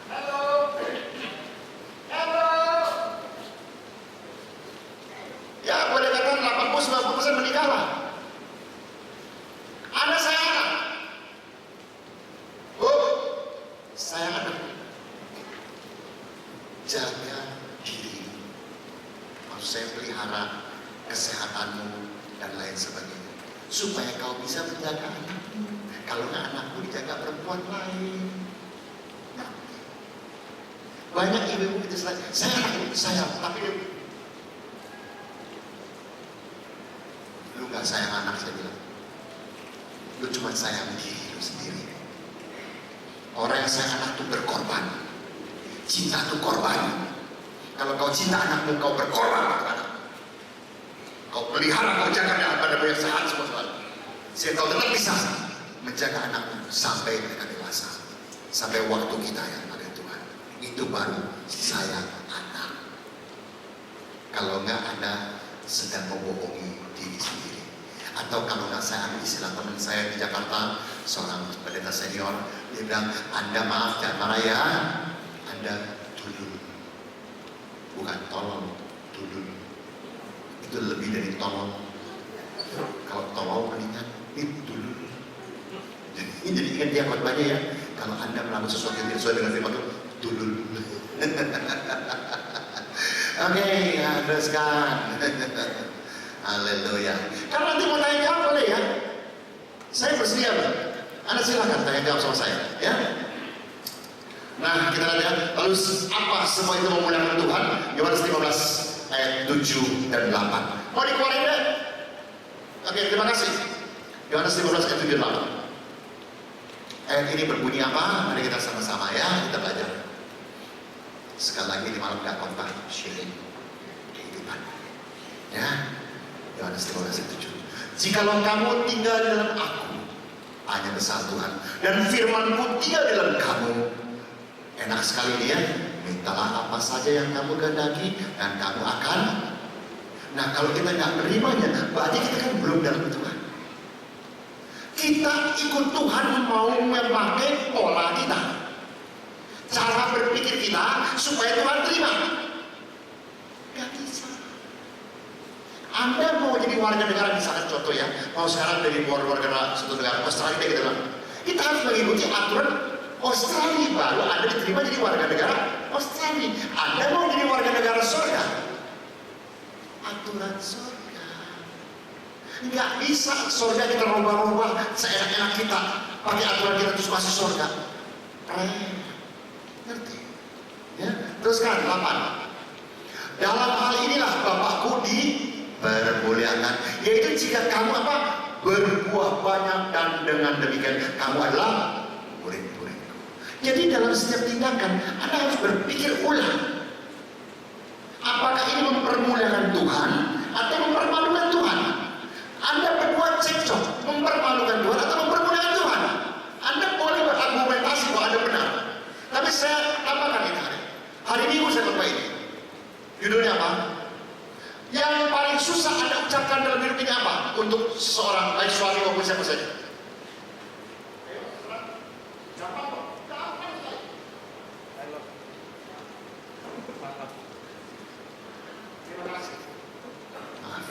Halo. Halo. Ya boleh katakan 80-90% menikah lah. Anda saya anak. Oh, saya anak. Jaga diri. Maksud saya pelihara kesehatanmu dan lain sebagainya. Supaya kau bisa menjaga anakmu. Kalau nggak anakmu dijaga perempuan lain. Nah, banyak ibu-ibu itu saya anak saya, tapi lu nggak sayang anak, saya bilang. Lu cuma sayang diri lu sendiri. Orang yang sayang anak itu berkorban. Cinta itu korban. Kalau kau cinta anakmu, kau berkorban untuk anak. Kau pelihara, kau jaga anak pada yang sehat semua. Sehingga kau tetap bisa menjaga anakmu sampai mereka dewasa, sampai waktu kita yang ada Tuhan. Itu baru sayang anak. Kalau enggak, Anda sedang membohongi diri sendiri. Atau kalau nggak, saya ambil istilah teman saya di Jakarta, seorang pendeta senior, dia bilang, Anda maaf jangan marah ya, Anda dulur, bukan tolong, dulur. Itu lebih dari tolong. Kalau tolong mendingan itu dulur. Jadi ingat dia khotbahnya ya, kalau Anda melakukan sesuatu yang tidak sesuai dengan firman Tuhan, dulur. Oke, teruskan. Haleluya. Kalau nanti mau tanya jawab boleh ya. Saya bersedia Pak. Anda silakan tanya jawab sama saya ya. Nah kita lihat lalu apa semua itu memuliakan Tuhan. Yohanes 15 ayat 7 dan 8. Mau dikeluarin deh. Oke, terima kasih. Yohanes 15 ayat 7 dan 8. Ayat ini berbunyi apa? Mari kita sama-sama ya, kita belajar. Sekali lagi di malam gak khotbah, sharing kehidupan ya. Yohanes 15:7. Jikalau kamu tinggal di dalam aku, hanya besar Tuhan, dan firman-Ku tinggal di dalam kamu, enak sekali dia, mintalah apa saja yang kamu kehendaki dan kamu akan. Nah kalau kita nggak menerimanya, berarti kita kan belum dalam Tuhan. Kita ikut Tuhan mau memakai pola kita, cara berpikir kita supaya Tuhan terima. Gak bisa. Anda mau jadi warga negara, misalkan contoh ya, mau sekarang dari warga negara suatu negara Australia gitu lah, kita harus mengikuti aturan Australia baru Anda diterima jadi warga negara Australia. Anda mau jadi warga negara surga, aturan surga. Nggak bisa surga kita rubah-rubah seenak-enak kita pakai aturan kita terus masuk surga. Ngerti? Ya. Terus kan 8. Dalam hal inilah Bapakku dipermuliakan, yaitu jika kamu apa? Berbuah banyak, dan dengan demikian kamu adalah murid-muridku. Jadi dalam setiap tindakan Anda harus berpikir ulang. Apakah ini mempermuliakan Tuhan atau mempermalukan Tuhan? Anda berbuat cekcok, mempermalukan Tuhan atau mempermuliakan Tuhan? Anda boleh berargumentasi bahwa Anda benar, tapi saya tambahkan ini hari Minggu saya khotbah ini. Judulnya apa? Yang paling susah Anda ucapkan dalam hidup ini apa? Untuk seseorang, baik suami maupun siapa saja. Terima kasih. Maaf.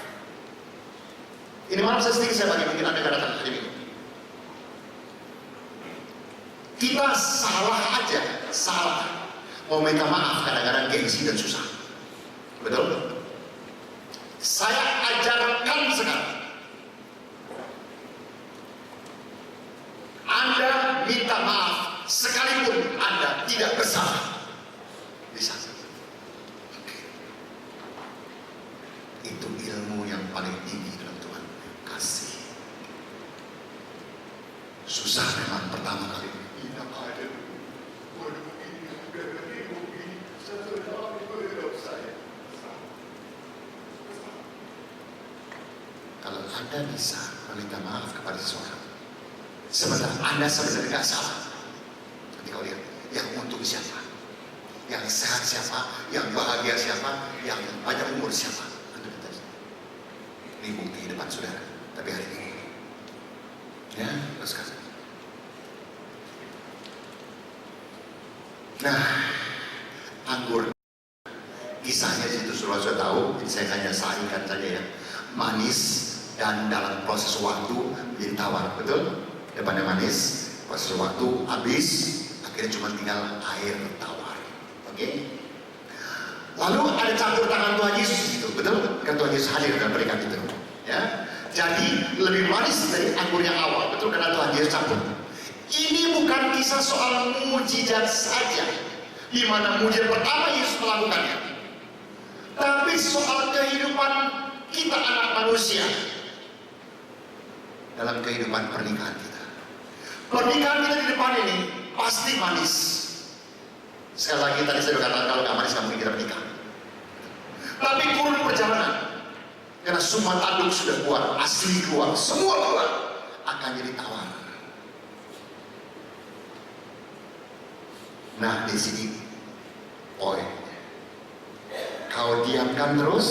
Ini malam saya sedikit saya bagi, mungkin Anda akan datang hari Minggu. Kita salah aja, salah. Mau minta maaf kadang-kadang gengsi dan susah. Betul? Saya ajarkan sekarang. Anda minta maaf sekalipun Anda tidak bersalah. Bisa. Itu ilmu yang paling tinggi dalam Tuhan kasih. Susah memang pertama kali. Tidak ada. Kalau Anda bisa meminta maaf kepada seseorang, sebenarnya Anda sebenarnya tidak salah. Nanti kau lihat, yang untuk siapa? Yang sehat siapa? Yang bahagia siapa? Yang banyak umur siapa? Anda lihat. Ini bukti di depan saudara. Tapi hari ini, ya, teruskan. Nah, anggur. Kisahnya situ sudah tahu. Saya hanya saringkan saja ya. Manis dan dalam proses waktu menjadi tawar, betul? Depannya manis, proses waktu habis, akhirnya cuma tinggal air tawar. Oke? Lalu ada campur tangan Tuhan Yesus itu, betul? Kan Tuhan Yesus hadir dalam pernikahan itu, ya. Jadi lebih manis dari anggur yang awal, betul? Karena Tuhan Yesus campur. Ini bukan kisah soal mujizat saja, di mana mujizat pertama Yesus melakukannya, tapi soal kehidupan kita anak manusia dalam kehidupan pernikahan kita. Pernikahan kita di depan ini pasti manis. Sekali lagi tadi saya katakan kalau nggak manis nggak mungkin kita menikah. Tapi kurun perjalanan, karena semua tanduk sudah keluar, asli keluar, semua keluar, akan jadi tawar. Nah di sini poin. Kau diamkan terus,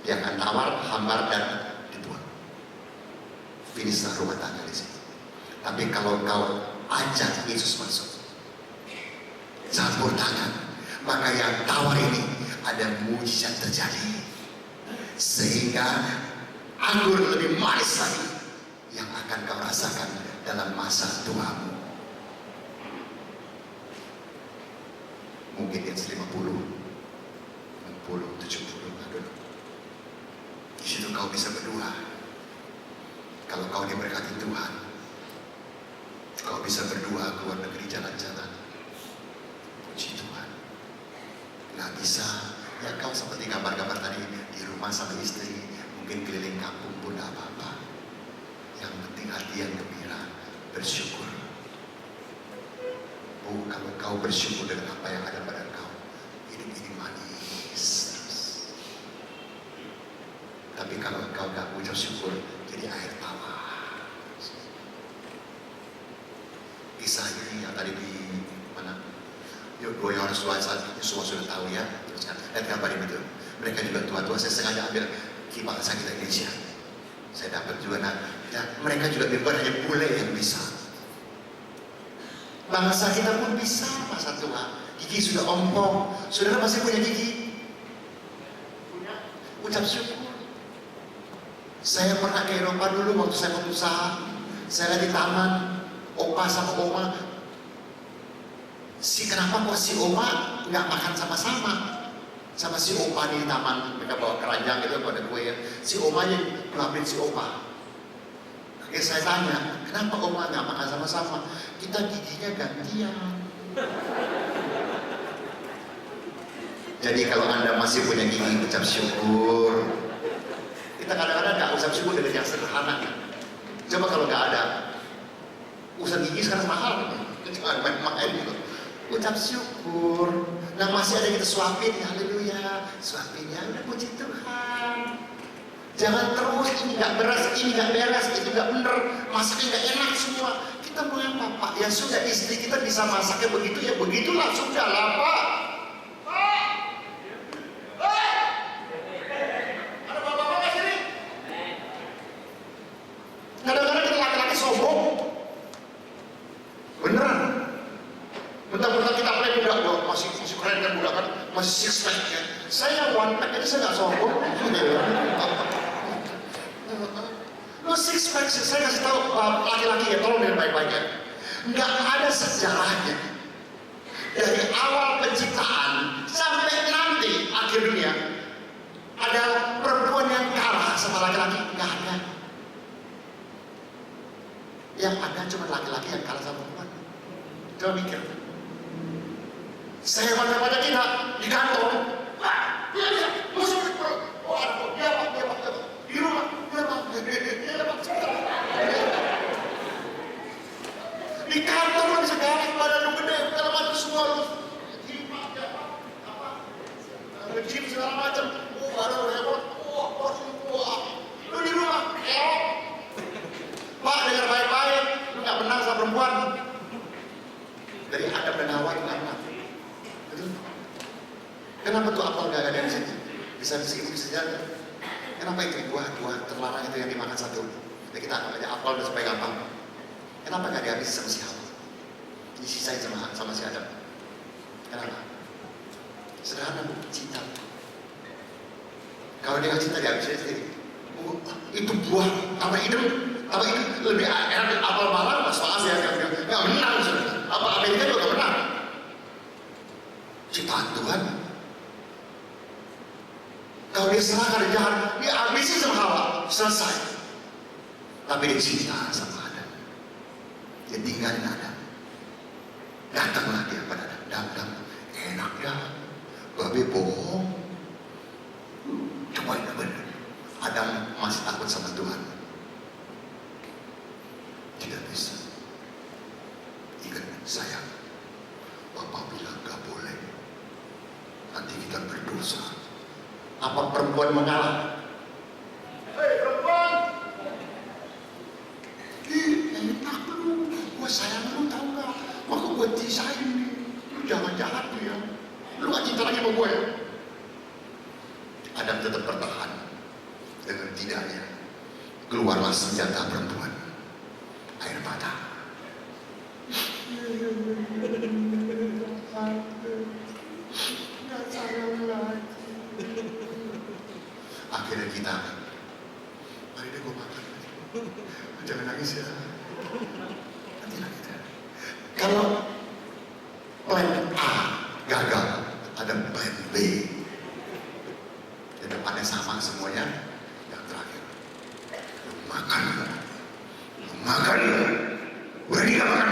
dia akan tawar, hambar dan dibuang. Finishlah rumah tangga di sini. Tapi kalau kau ajak Yesus masuk, campur tangan, maka yang tawar ini ada mujizat terjadi, sehingga anggur lebih manis lagi yang akan kau rasakan dalam masa tuamu. Mungkin yang 50, 60, 70, aduh. Di situ kau bisa berdua. Kalau kau diberkati Tuhan, kau bisa berdua keluar negeri jalan-jalan. Puji Tuhan. Nggak bisa, ya kau seperti gambar-gambar tadi di rumah sama istri, mungkin keliling kampung pun nggak apa-apa. Yang penting hati yang gembira, bersyukur. Oh, kalau kau bersyukur dengan apa yang ada pada kau, hidup ini manis terus. Tapi kalau kau gak ucap syukur, jadi air tawar. Kisah ini yang tadi di mana? Yuk, yang harus semua sudah tahu ya. Teruskan. Lihat gambar ini tuh. Mereka juga tua-tua. Saya sengaja ambil bahasa kita Indonesia. Saya dapat juga. Nah, ya, mereka juga bukan hanya bule yang bisa. Bangsa kita pun bisa masa tua. Gigi sudah ompong. Saudara masih punya gigi? Punya. Ucap syukur. Saya pernah ke Eropa dulu waktu saya berusaha. Saya di taman, opa sama oma. Kenapa kok si oma nggak makan sama-sama? Sama si opa di taman, mereka bawa keranjang gitu pada kue. Si oma yang ngambil si opa. Oke, saya tanya, kenapa oma nggak makan sama-sama? Kita giginya gantian. Jadi kalau Anda masih punya gigi, ucap syukur. Kita kadang-kadang nggak ucap syukur dengan yang sederhana. Coba kalau nggak ada, usaha gigi sekarang mahal. Jangan main-main gitu. Ucap syukur. Nah masih ada kita suapin, haleluya. Suapinnya udah puji Tuhan. Jangan terus ini nggak beres, ini nggak beres, itu nggak bener, masaknya nggak enak semua. Kita mau apa Pak? Ya sudah, istri kita bisa masaknya begitu, ya begitulah, sudah lah Pak. Ada bapak-bapak nggak sini? Kadang-kadang kita laki-laki sombong. Beneran. Bentar-bentar kita play budak, masih keren kan budak kan, masih six pack ya. Saya one pack aja saya nggak sombong. Lo six pack, saya kasih tahu laki-laki ya, tolong dengar baik-baik ya. Nggak ada sejarahnya dari awal penciptaan sampai nanti akhir dunia ada perempuan yang kalah sama laki-laki, nggak ada. Yang ada cuma laki-laki yang kalah sama perempuan. Coba mikir. Saya baca-baca kita di kantor. Wah, dia musuh. Oh, ada dia pak. Di rumah, dia pak. Di kantor lu bisa galak, badan lu gede, kalau maju semua lu. Gym segala macam. Oh, badan lu hebat. Wah. Lu di rumah, Pak, dengar baik-baik, lu nggak menang sama perempuan. Dari Adam dan Hawa itu nggak menang. Kenapa tuh apel nggak ada di sini? Bisa jaga. Kenapa itu buah terlarang itu yang dimakan satu? Jadi kita anggap aja apel udah supaya gampang. Kenapa nggak dihabis sama si Hawa? Disisain sama si Adam. Kenapa? Sederhana, cinta. Kalau dia nggak cinta dihabisin sendiri. Itu buah apa hidup lebih enak dari apel malam, mas maaf ya, nggak menang sebenarnya. Apel Amerika juga nggak menang. Ciptaan Tuhan. Kalau dia serahkan dia jahat, dia habisin sama Hawa, selesai. Tapi dia cinta sama Adam. Dia tinggalin Adam. Datanglah dia pada Adam. Adam, enak dah. Babe bohong. Cobain bener. Adam masih takut sama Tuhan. Tidak bisa. Ingat sayang, Bapak bilang gak boleh. Nanti kita berdosa. Apa perempuan mengalah? Hei perempuan, enak lu, gue sayang lu tau gak? Maka gue tisain nih, lu jangan jahat lu ya. Lu gak cinta lagi sama gue ya? Adam tetap bertahan. Dengan tidaknya keluarlah senjata perempuan, air mata. Nggak sayang lagi. Akhirnya kita, mari deh gue makan. Jangan nangis ya. Nantilah kita. Kalau plan A gagal, ada plan B. Di depannya sama semuanya. Yang terakhir, makan. Berani gak makan?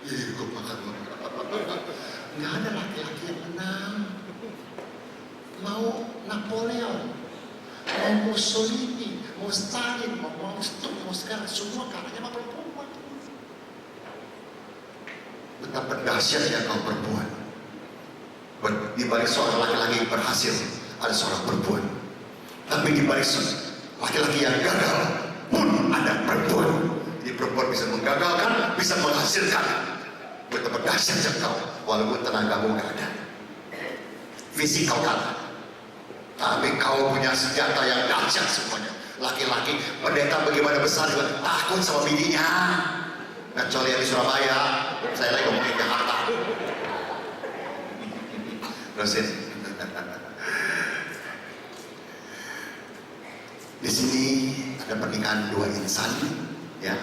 Iya, gue makan. Nggak ada laki-laki yang menang. Mau Napoleon, mau Mussolini, mau Stalin, mau Stalin, mau sekarang, semua kalahnya sama perempuan. Betapa dahsyatnya kau perempuan. Di balik seorang laki-laki berhasil, ada seorang perempuan. Tapi di balik laki-laki yang gagal pun ada perempuan. Jadi perempuan bisa menggagalkan, bisa menghasilkan. Betapa dahsyatnya kau, walaupun tenagamu nggak ada. Fisik kau kalah. Tapi kau punya senjata yang dahsyat semuanya. Laki-laki, pendeta bagaimana besar juga takut sama bininya. Kecuali yang di Surabaya, saya lagi ngomongin Jakarta. Terusin. Di sini ada pernikahan dua insan, ya.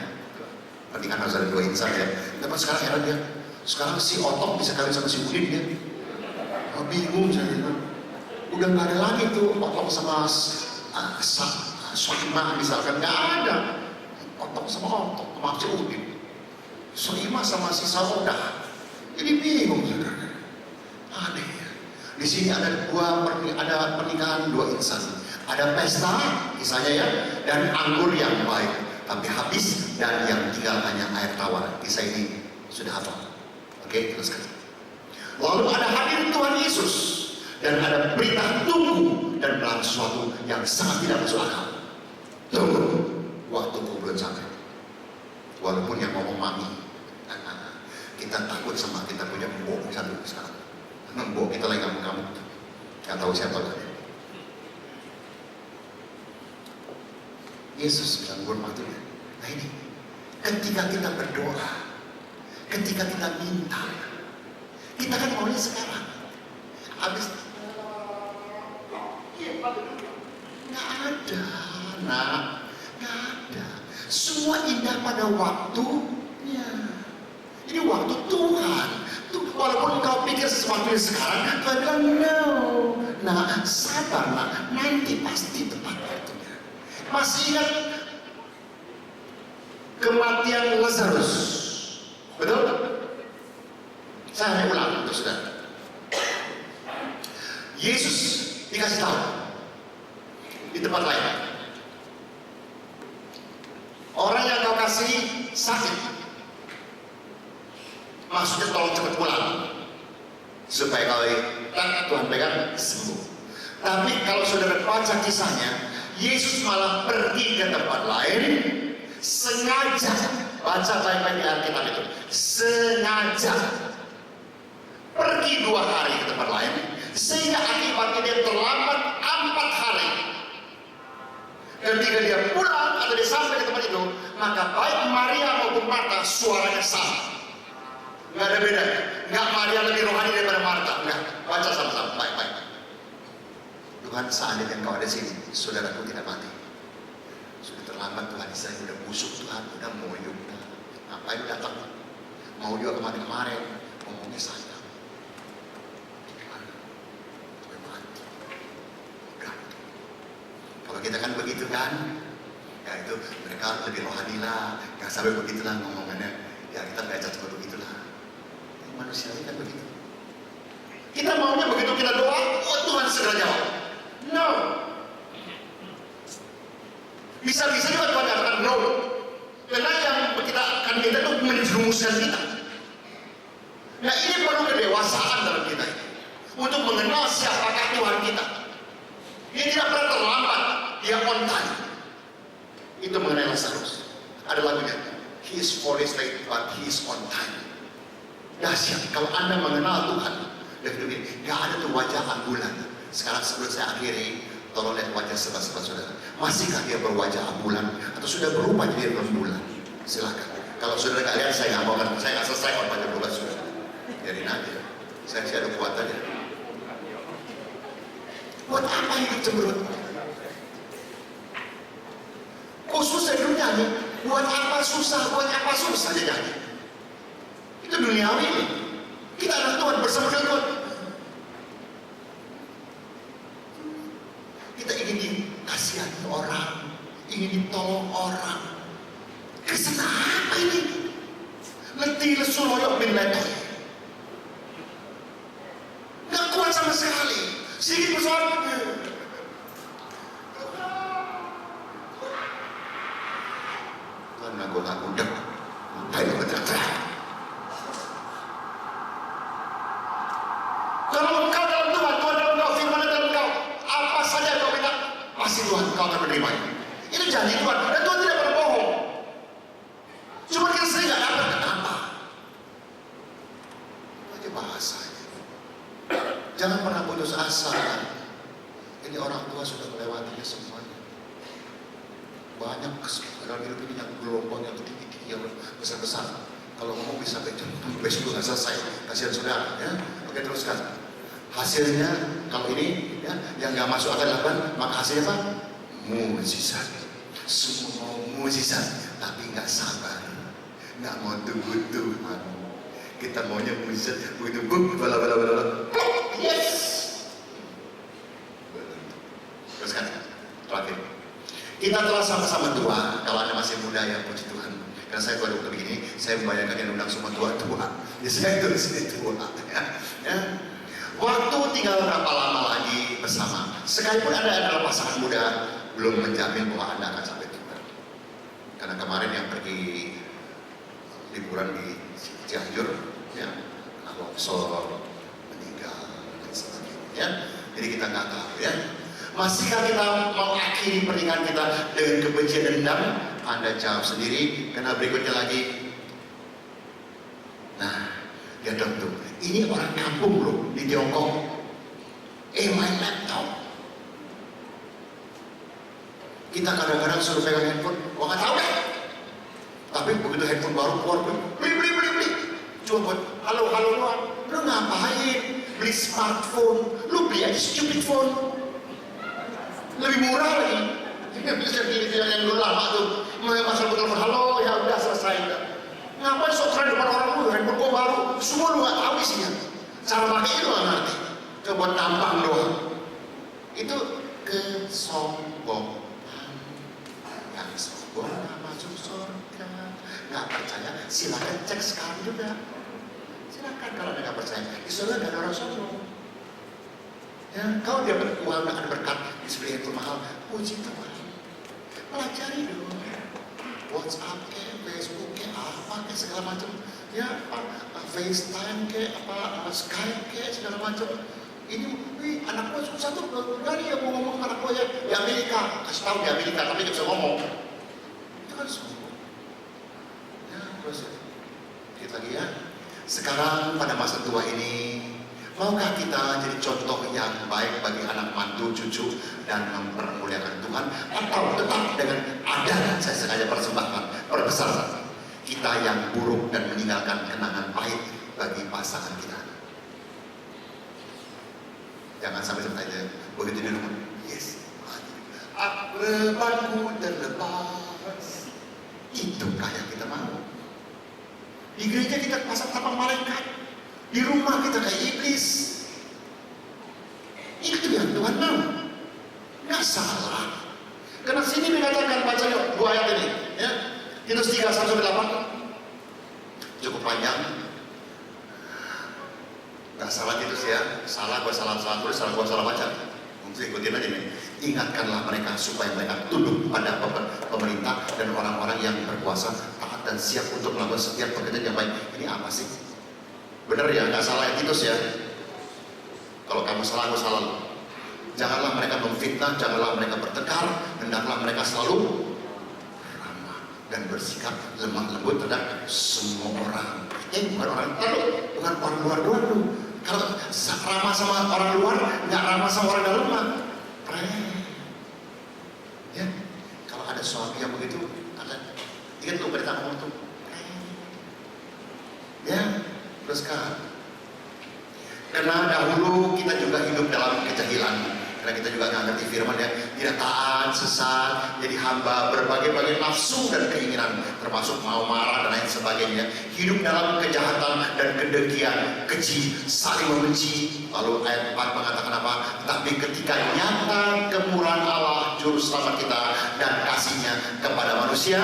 Pernikahan harus ada dua insan ya. Tapi sekarang heran dia. Sekarang si Otok bisa kawin sama si Udin dia. Bingung saya. Udah nggak ada lagi tuh Otok sama Soimah misalkan, nggak ada. Otok sama Otok, maaf si Udin. Soimah sama si Saudah. Jadi bingung saudara. Di sini ada ada pernikahan dua insan. Ada pesta, kisahnya ya, dan anggur yang baik, tapi habis, dan yang tinggal hanya air tawar. Kisah ini sudah hafal. Oke, teruskan. Lalu ada hadir Tuhan Yesus, dan ada berita tunggu, dan melakukan sesuatu yang sangat tidak masuk akal. Tunggu, waktu belum sampai. Walaupun yang ngomong mami, kita takut sama kita punya mbok satu sekarang. Mbok kita lagi kamu, nggak tahu siapa lagi. Yesus bilang bermaknanya, nah ini, ketika kita berdoa, ketika kita minta, kita kan maunya sekarang. Habis, nggak ada, nak, nggak ada. Semua indah pada waktunya. Ini waktu Tuhan. Walaupun kau pikir sesuatu yang sekarang, Tuhan bilang no. Nah, sabar nak, nanti pasti tepat waktunya. Masih ingat kematian Lazarus? Betul? Saya ulang untuk saudara. Yesus dikasih tahu di tempat lain, orang yang kau kasih sakit, maksudnya tolong cepat pulang supaya kau Tuhan pegang sembuh. Tapi kalau saudara baca kisahnya, Yesus malah pergi ke tempat lain sengaja. Baca baik-baik di Alkitab itu, sengaja pergi 2 hari ke tempat lain, sehingga akibatnya dia terlambat 4 hari. Ketika dia pulang atau dia sampai ke tempat itu, maka baik Maria maupun Marta suaranya sama. Nggak ada beda, nggak Maria lebih rohani daripada Marta, nggak. Baca sama-sama, baik-baik. Tuhan, seandainya engkau ada di sini, saudaraku tidak mati. Sudah terlambat Tuhan, saya udah busuk Tuhan, udah mau juga. Ngapain datang? Mau juga kemarin-kemarin, ngomongnya saya. Sampai mati. Udah. Kalau kita kan begitu kan, ya itu mereka lebih rohani lah, nggak sampai begitulah ngomongannya. Ya kita nggak seperti begitulah. Manusia ini kan begitu. Kita maunya begitu kita doa, oh Tuhan segera jawab. No. Bisa-bisa juga Tuhan katakan no. Karena yang kita akan minta itu menjerumuskan kita. Nah ini perlu kedewasaan dalam kita ini, untuk mengenal siapakah Tuhan kita. Dia tidak pernah terlambat, dia on time. Itu mengenai Lazarus. Ada lagunya, he is 4 days late but he is on time. Dahsyat kalau Anda mengenal Tuhan. Dan begini, gak ada tuh wajah ambulan. Sekarang sebelum saya akhiri, tolong lihat wajah sebelah-sebelah saudara. Masihkah dia berwajah ambulan atau sudah berubah jadi rembulan? Silakan. Kalau saudara gak lihat, saya gak mau, saya gak selesai kalau baca berubah saudara. Biarin aja. Saya masih ada kuatannya. Buat apa hidup cemberut? Khusus saya dulu nyanyi. Buat apa susah? Buat apa susah dia nyanyi? Itu duniawi ini. Kita ada Tuhan, bersama dengan Tuhan. Kita ingin dikasihani orang, ingin ditolong orang. Kesana apa ini? Letih lesu loyok bin letoy. Gak kuat sama sekali. Sedikit persoalan. Tuhan ngaku-ngaku dek. Apa itu betul-betul? Kalau engkau dalam Tuhan, Tuhan dalam engkau, firman dalam engkau, apa saja kau minta, pasti Tuhan kau akan menerima. Itu janji Tuhan, dan Tuhan tidak pernah bohong. Cuma kita sering gak dapat, kenapa? Itu bahasanya. Jangan pernah putus asa. Ini orang tua sudah melewatinya semuanya. Banyak dalam hidup ini yang gelombang yang tinggi-tinggi, yang besar-besar. Kalau ngomong bisa besok nggak selesai. Kasihan saudara, ya. Oke, teruskan. Hasilnya kalau ini ya, yang nggak masuk akal dilakukan, maka hasilnya apa? Mukjizat. Semua mau mukjizat, tapi nggak sabar, nggak mau tunggu Tuhan. Kita maunya mukjizat, begitu bala. Yes. Teruskan. Terakhir. Kita telah sama-sama tua. Kalau Anda masih muda ya, puji Tuhan. Karena saya baru begini, saya membayangkan yang undang semua tua-tua. Ya saya tulis ini tua. Ya. Waktu tinggal berapa lama lagi bersama. Sekalipun Anda adalah pasangan muda, belum menjamin bahwa Anda akan sampai tua. Karena kemarin yang pergi liburan di Cianjur, ya, longsor, meninggal dan sebagainya. Jadi kita nggak tahu, ya. Masihkah kita mau akhiri pernikahan kita dengan kebencian dan dendam? Anda jawab sendiri. Karena berikutnya lagi. Nah, dia tentu. Ini orang kampung loh di Tiongkok. My laptop. Kita kadang-kadang suruh pegang handphone, gua nggak tahu deh. Tapi begitu handphone baru keluar, beli. Cuma buat halo doang. Lu ngapain? Beli smartphone. Lu beli aja stupid phone. Lebih murah lagi. Ini bisa pilih yang dulu lama tuh. Masuk telepon halo, ya udah selesai udah. Ngapain sok keren depan orang lu? Handphone gua baru. Semua lu nggak tahu isinya. Cara pakai itu nggak ngerti. Coba tampang doang. Itu kesombongan. Yang sombong nggak masuk surga. Nggak percaya? Silakan cek sekarang juga. Silakan kalau Anda nggak percaya. Di surga nggak ada orang sombong. Ya, kalau dia uang akan berkat di sebelah itu mahal, puji Tuhan. Pelajari dulu. WhatsApp ke, Facebook ke, apa ke segala macam. Ya, FaceTime ke, Skype ke segala macam. Ini anak gue susah tuh, berani ya mau ngomong anak gue ya di Amerika, kasih tahu di Amerika tapi nggak bisa ngomong. Itu kan sombong. Ya, terus dikit lagi ya. Sekarang pada masa tua ini, maukah kita jadi contoh yang baik bagi anak mantu, cucu dan mempermuliakan Tuhan, atau tetap dengan adat saya sengaja persembahkan, perbesar kita yang buruk dan meninggalkan kenangan pahit bagi pasangan kita. Jangan sampai seperti begitu di rumah. Yes. Akrebanku terlepas. Itukah yang kita mau? Di gereja kita pasang tampang malaikat. Di rumah kita kayak iblis. Itu yang Tuhan mau. Nggak salah. Karena sini dikatakan baca yuk 2 ayat ini. Ya. Titus 3:1-8. Cukup panjang. Nggak salah Titus ya. Salah gua salah tulis, salah gua salah baca. Mungkin ikutin aja nih. Ingatkanlah mereka supaya mereka tunduk pada pemerintah dan orang-orang yang berkuasa, taat dan siap untuk melakukan setiap pekerjaan yang baik. Ini apa sih? Bener ya, nggak salah ya Titus ya. Kalau kamu salah, aku salah. Janganlah mereka memfitnah, janganlah mereka bertengkar, hendaklah mereka selalu ramah dan bersikap lemah lembut terhadap semua orang. Bukan orang lalu, bukan orang luar doang. Kalau ramah sama orang luar, nggak ramah sama orang dalam mah. Ya, kalau ada suami yang begitu, ingat tuh berita ngomong tuh. Ya. Terus kan, karena dahulu kita juga hidup dalam kejahilan, karena kita juga nggak ngerti firman ya, tidak taat, sesat, jadi hamba berbagai-bagai nafsu dan keinginan, termasuk mau marah dan lain sebagainya. Hidup dalam kejahatan dan kedengkian, keji, saling membenci. Lalu ayat 4 mengatakan apa? Tapi ketika nyata kemurahan Allah juru selamat kita dan kasihnya kepada manusia,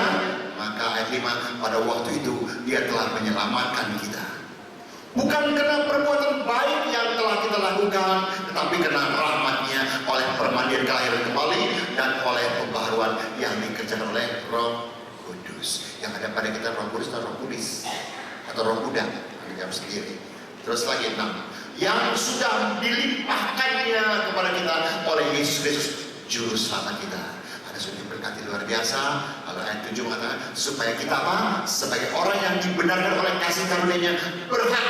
maka ayat 5, pada waktu itu dia telah menyelamatkan kita. Bukan karena perbuatan baik yang telah kita lakukan, tetapi karena rahmat-Nya oleh permandian kelahiran kembali dan oleh pembaharuan yang dikerjakan oleh Roh Kudus. Yang ada pada kita Roh Kudus dan Roh Kudus atau Roh Kuda, jawab sendiri. Terus lagi 6, yang sudah dilimpahkannya kepada kita oleh Yesus Kristus Juru Selamat kita. Ada sudah diberkati luar biasa. Lalu ayat 7 mengatakan supaya kita apa? Sebagai orang yang dibenarkan oleh kasih karunia-Nya berhak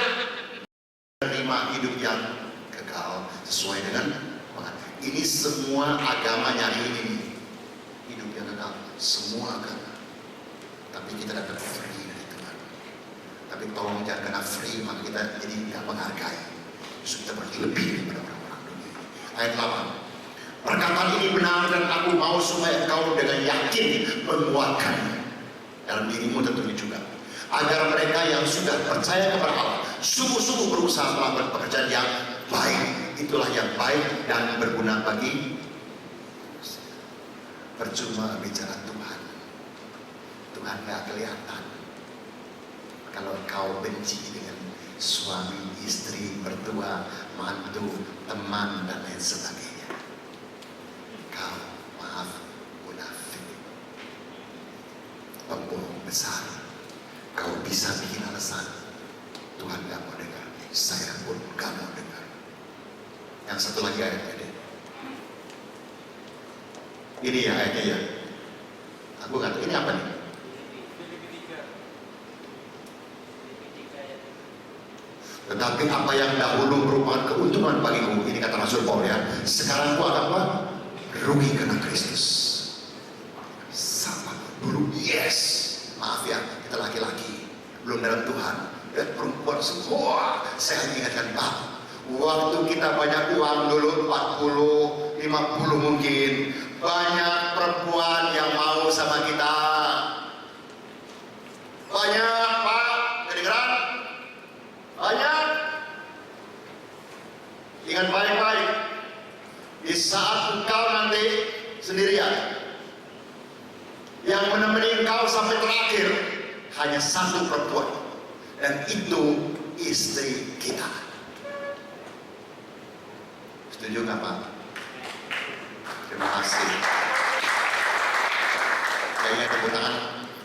menerima hidup yang kekal sesuai dengan Tuhan. Ini semua agama nyari ini, hidup yang kekal, semua agama. Tapi kita dapat free dari Tuhan. Tapi tolong jangan kena free maka kita jadi tidak menghargai. Justru kita pergi lebih daripada orang-orang dunia. Ayat 8. Perkataan ini benar dan aku mau supaya engkau dengan yakin menguatkan dalam dirimu tentunya juga. Agar mereka yang sudah percaya kepada Allah sungguh-sungguh berusaha melakukan pekerjaan yang baik. Itulah yang baik dan berguna bagi. Percuma bicara Tuhan. Tuhan gak kelihatan kalau kau benci dengan suami, istri, mertua, mantu, teman, dan lain sebagainya. Kau, maaf, munafik, pembohong besar. Kau bisa bikin alasan, Tuhan gak mau dengar, saya pun gak mau dengar. Yang satu lagi ayatnya deh. Ini ya ayatnya ya. Aku kata ini apa nih? Tetapi apa yang dahulu merupakan keuntungan bagiku, ini kata Rasul Paul ya, sekarang aku akan apa? Rugi karena Kristus. Sama dulu, yes. Maaf ya, kita laki-laki belum dalam Tuhan, dan perempuan semua. Saya ingatkan Pak, waktu kita banyak uang dulu 40, 50 mungkin, banyak perempuan yang mau sama kita. Banyak Pak, kedengeran? Banyak. Ingat baik-baik, di saat engkau nanti sendirian, yang menemani engkau sampai terakhir hanya satu perempuan, dan itu istri kita. Setuju nggak Pak? Terima kasih. Kayaknya tepuk tangan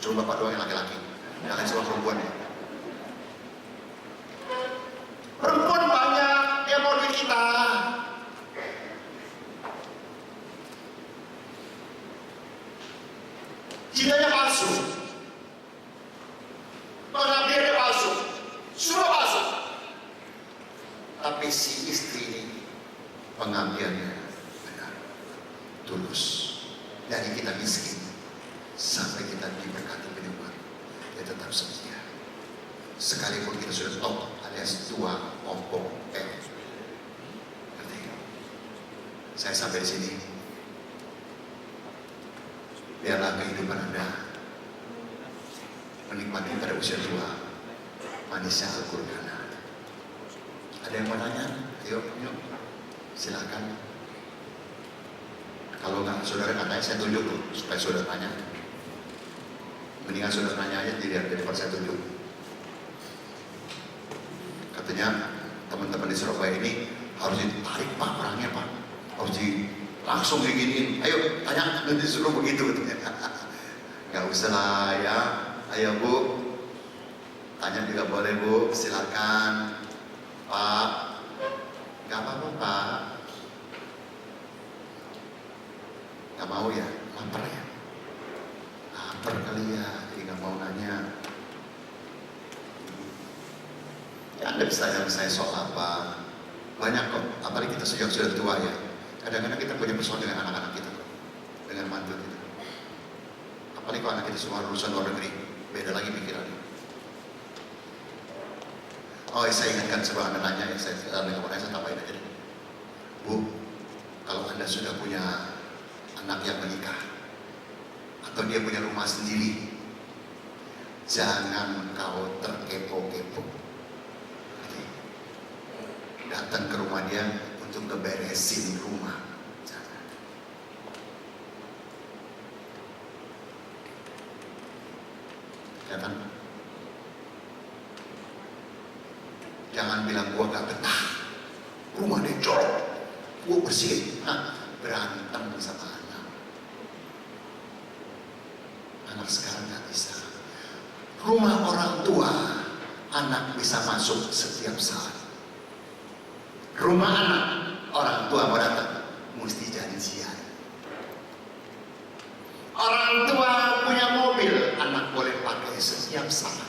cuma Bapak doang yang laki-laki, jangan semua perempuan ya. Perempuan banyak yang mau duit kita. Cintanya palsu, pengabdiannya palsu, semua palsu. Tapi si istri ini pengabdiannya benar, tulus. Dari kita miskin sampai kita diberkati penyembuhan, dia tetap setia. Sekalipun kita sudah top alias tua, ompong, saya sampai di sini. Biarlah kehidupan Anda menikmati pada usia tua manisnya Al-Quran. Ada yang mau tanya? Ayo, silakan. Kalau nggak saudara katanya, saya tunjuk tuh supaya saudara tanya. Mendingan saudara tanya aja daripada saya tunjuk. Katanya teman-teman di Surabaya ini harus ditarik Pak orangnya Pak, harus langsung diginiin. Ayo tanya, nanti suruh begitu katanya. Nggak usah lah ya. Ayo Bu, tanya juga boleh Bu, silakan Pak. Nggak apa-apa Pak. Nggak mau ya, lapar ya. Lapar kali ya, jadi nggak mau nanya. Ya Anda bisa tanya saya soal apa. Banyak kok, apalagi kita sudah tua ya. Kadang-kadang kita punya persoalan dengan anak-anak kita, dengan mantu kita. Apalagi kalau anak kita semua lulusan luar negeri, beda lagi pikirannya. Oh, saya ingatkan sebelum Anda nanya, saya tambahin aja deh. Bu, kalau Anda sudah punya anak yang menikah, atau dia punya rumah sendiri, jangan kau terkepo-kepo. Datang ke rumah dia untuk ngeberesin rumah. Jangan. Kelihatan? Jangan bilang gua gak betah, rumah dia jorok, gua bersihin. Berantem sama anak. Anak sekarang gak bisa. Rumah orang tua, anak bisa masuk setiap saat. Rumah anak, orang tua mau datang, mesti janjian. Orang tua punya mobil, anak boleh pakai setiap saat.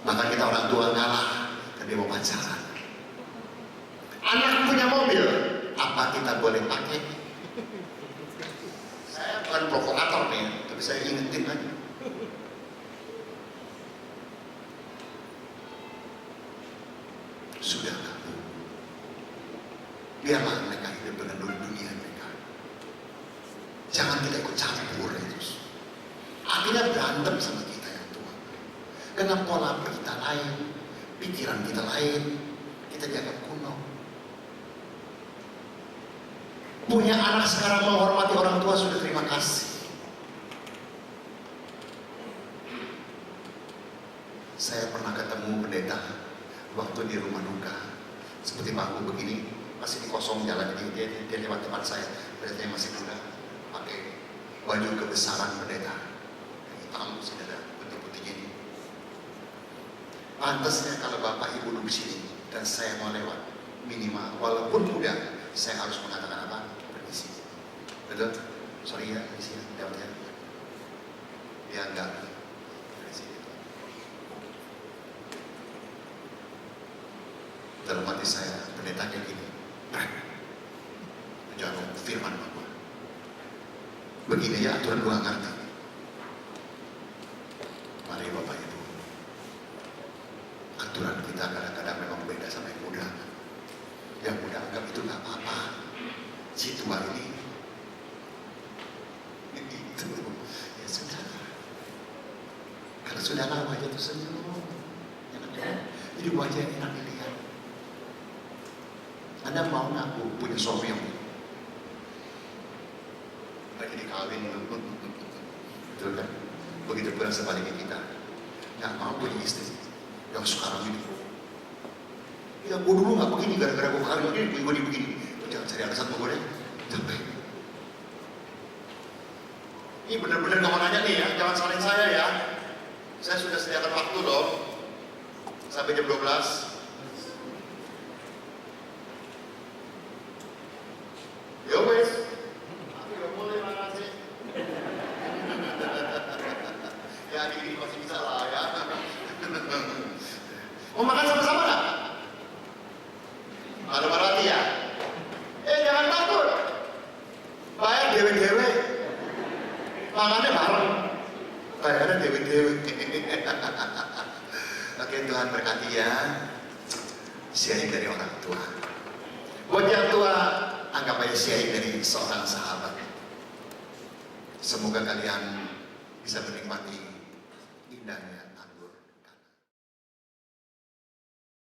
Bahkan kita orang tua ngalah, tapi mau pacaran. Anak punya mobil, apa kita boleh pakai? Saya bukan provokator nih, tapi saya ingetin aja. Sudah kamu, biarlah mereka hidup dengan dunia mereka. Jangan kita ikut campur itu. Akhirnya berantem sama kita yang tua. Karena pola kita lain, pikiran kita lain, kita jaga kuno. Punya anak sekarang menghormati orang tua sudah terima kasih. Saya pernah ketemu waktu di rumah duka, seperti bangku begini, masih kosong jalan ini, dia lewat tempat saya, berarti masih muda, pakai baju kebesaran pendeta, hitam, saudara, putih-putih ini. Pantasnya kalau bapak ibu duduk sini dan saya mau lewat, minimal walaupun muda, saya harus mengatakan apa? Permisi. Betul? Sorry ya, permisi ya, lewat ya. Dia enggak. Permisi. Dalam hati saya, pendeta kayak gini. Menjawab firman Bapak. Begini ya aturan gua ngerti. Mari Bapak Ibu. Aturan kita kadang-kadang memang beda sama yang muda. Yang muda anggap itu nggak apa-apa. Si tua ini itu ya sudah. Kalau sudah lama aja tuh senyum. Jadi wajah yang enak dilihat. Anda mau nggak punya suami yang lagi dikawin, betul kan? Begitu pula sebaliknya kita nggak mau punya istri yang sekarang ini. Ya, gue dulu nggak begini, gara-gara gue kawin begini, gue begini. Jangan cari alasan gue deh, capek. Ini bener-bener nggak mau nanya nih ya, jangan salahin saya ya. Saya sudah sediakan waktu dong, sampai jam 12. Yo wes, aku udah mulai makasih. Ya ini masih bisa lah ya. Mau makan sama-sama nggak? Ada berarti ya? Jangan takut. Bayar dewe-dewe. Makannya bareng. Bayarnya dewe-dewe. Oke, Tuhan berkati ya. Sharing dari orang tua. Buat yang tua, anggap aja sharing dari seorang sahabat. Semoga kalian bisa menikmati indahnya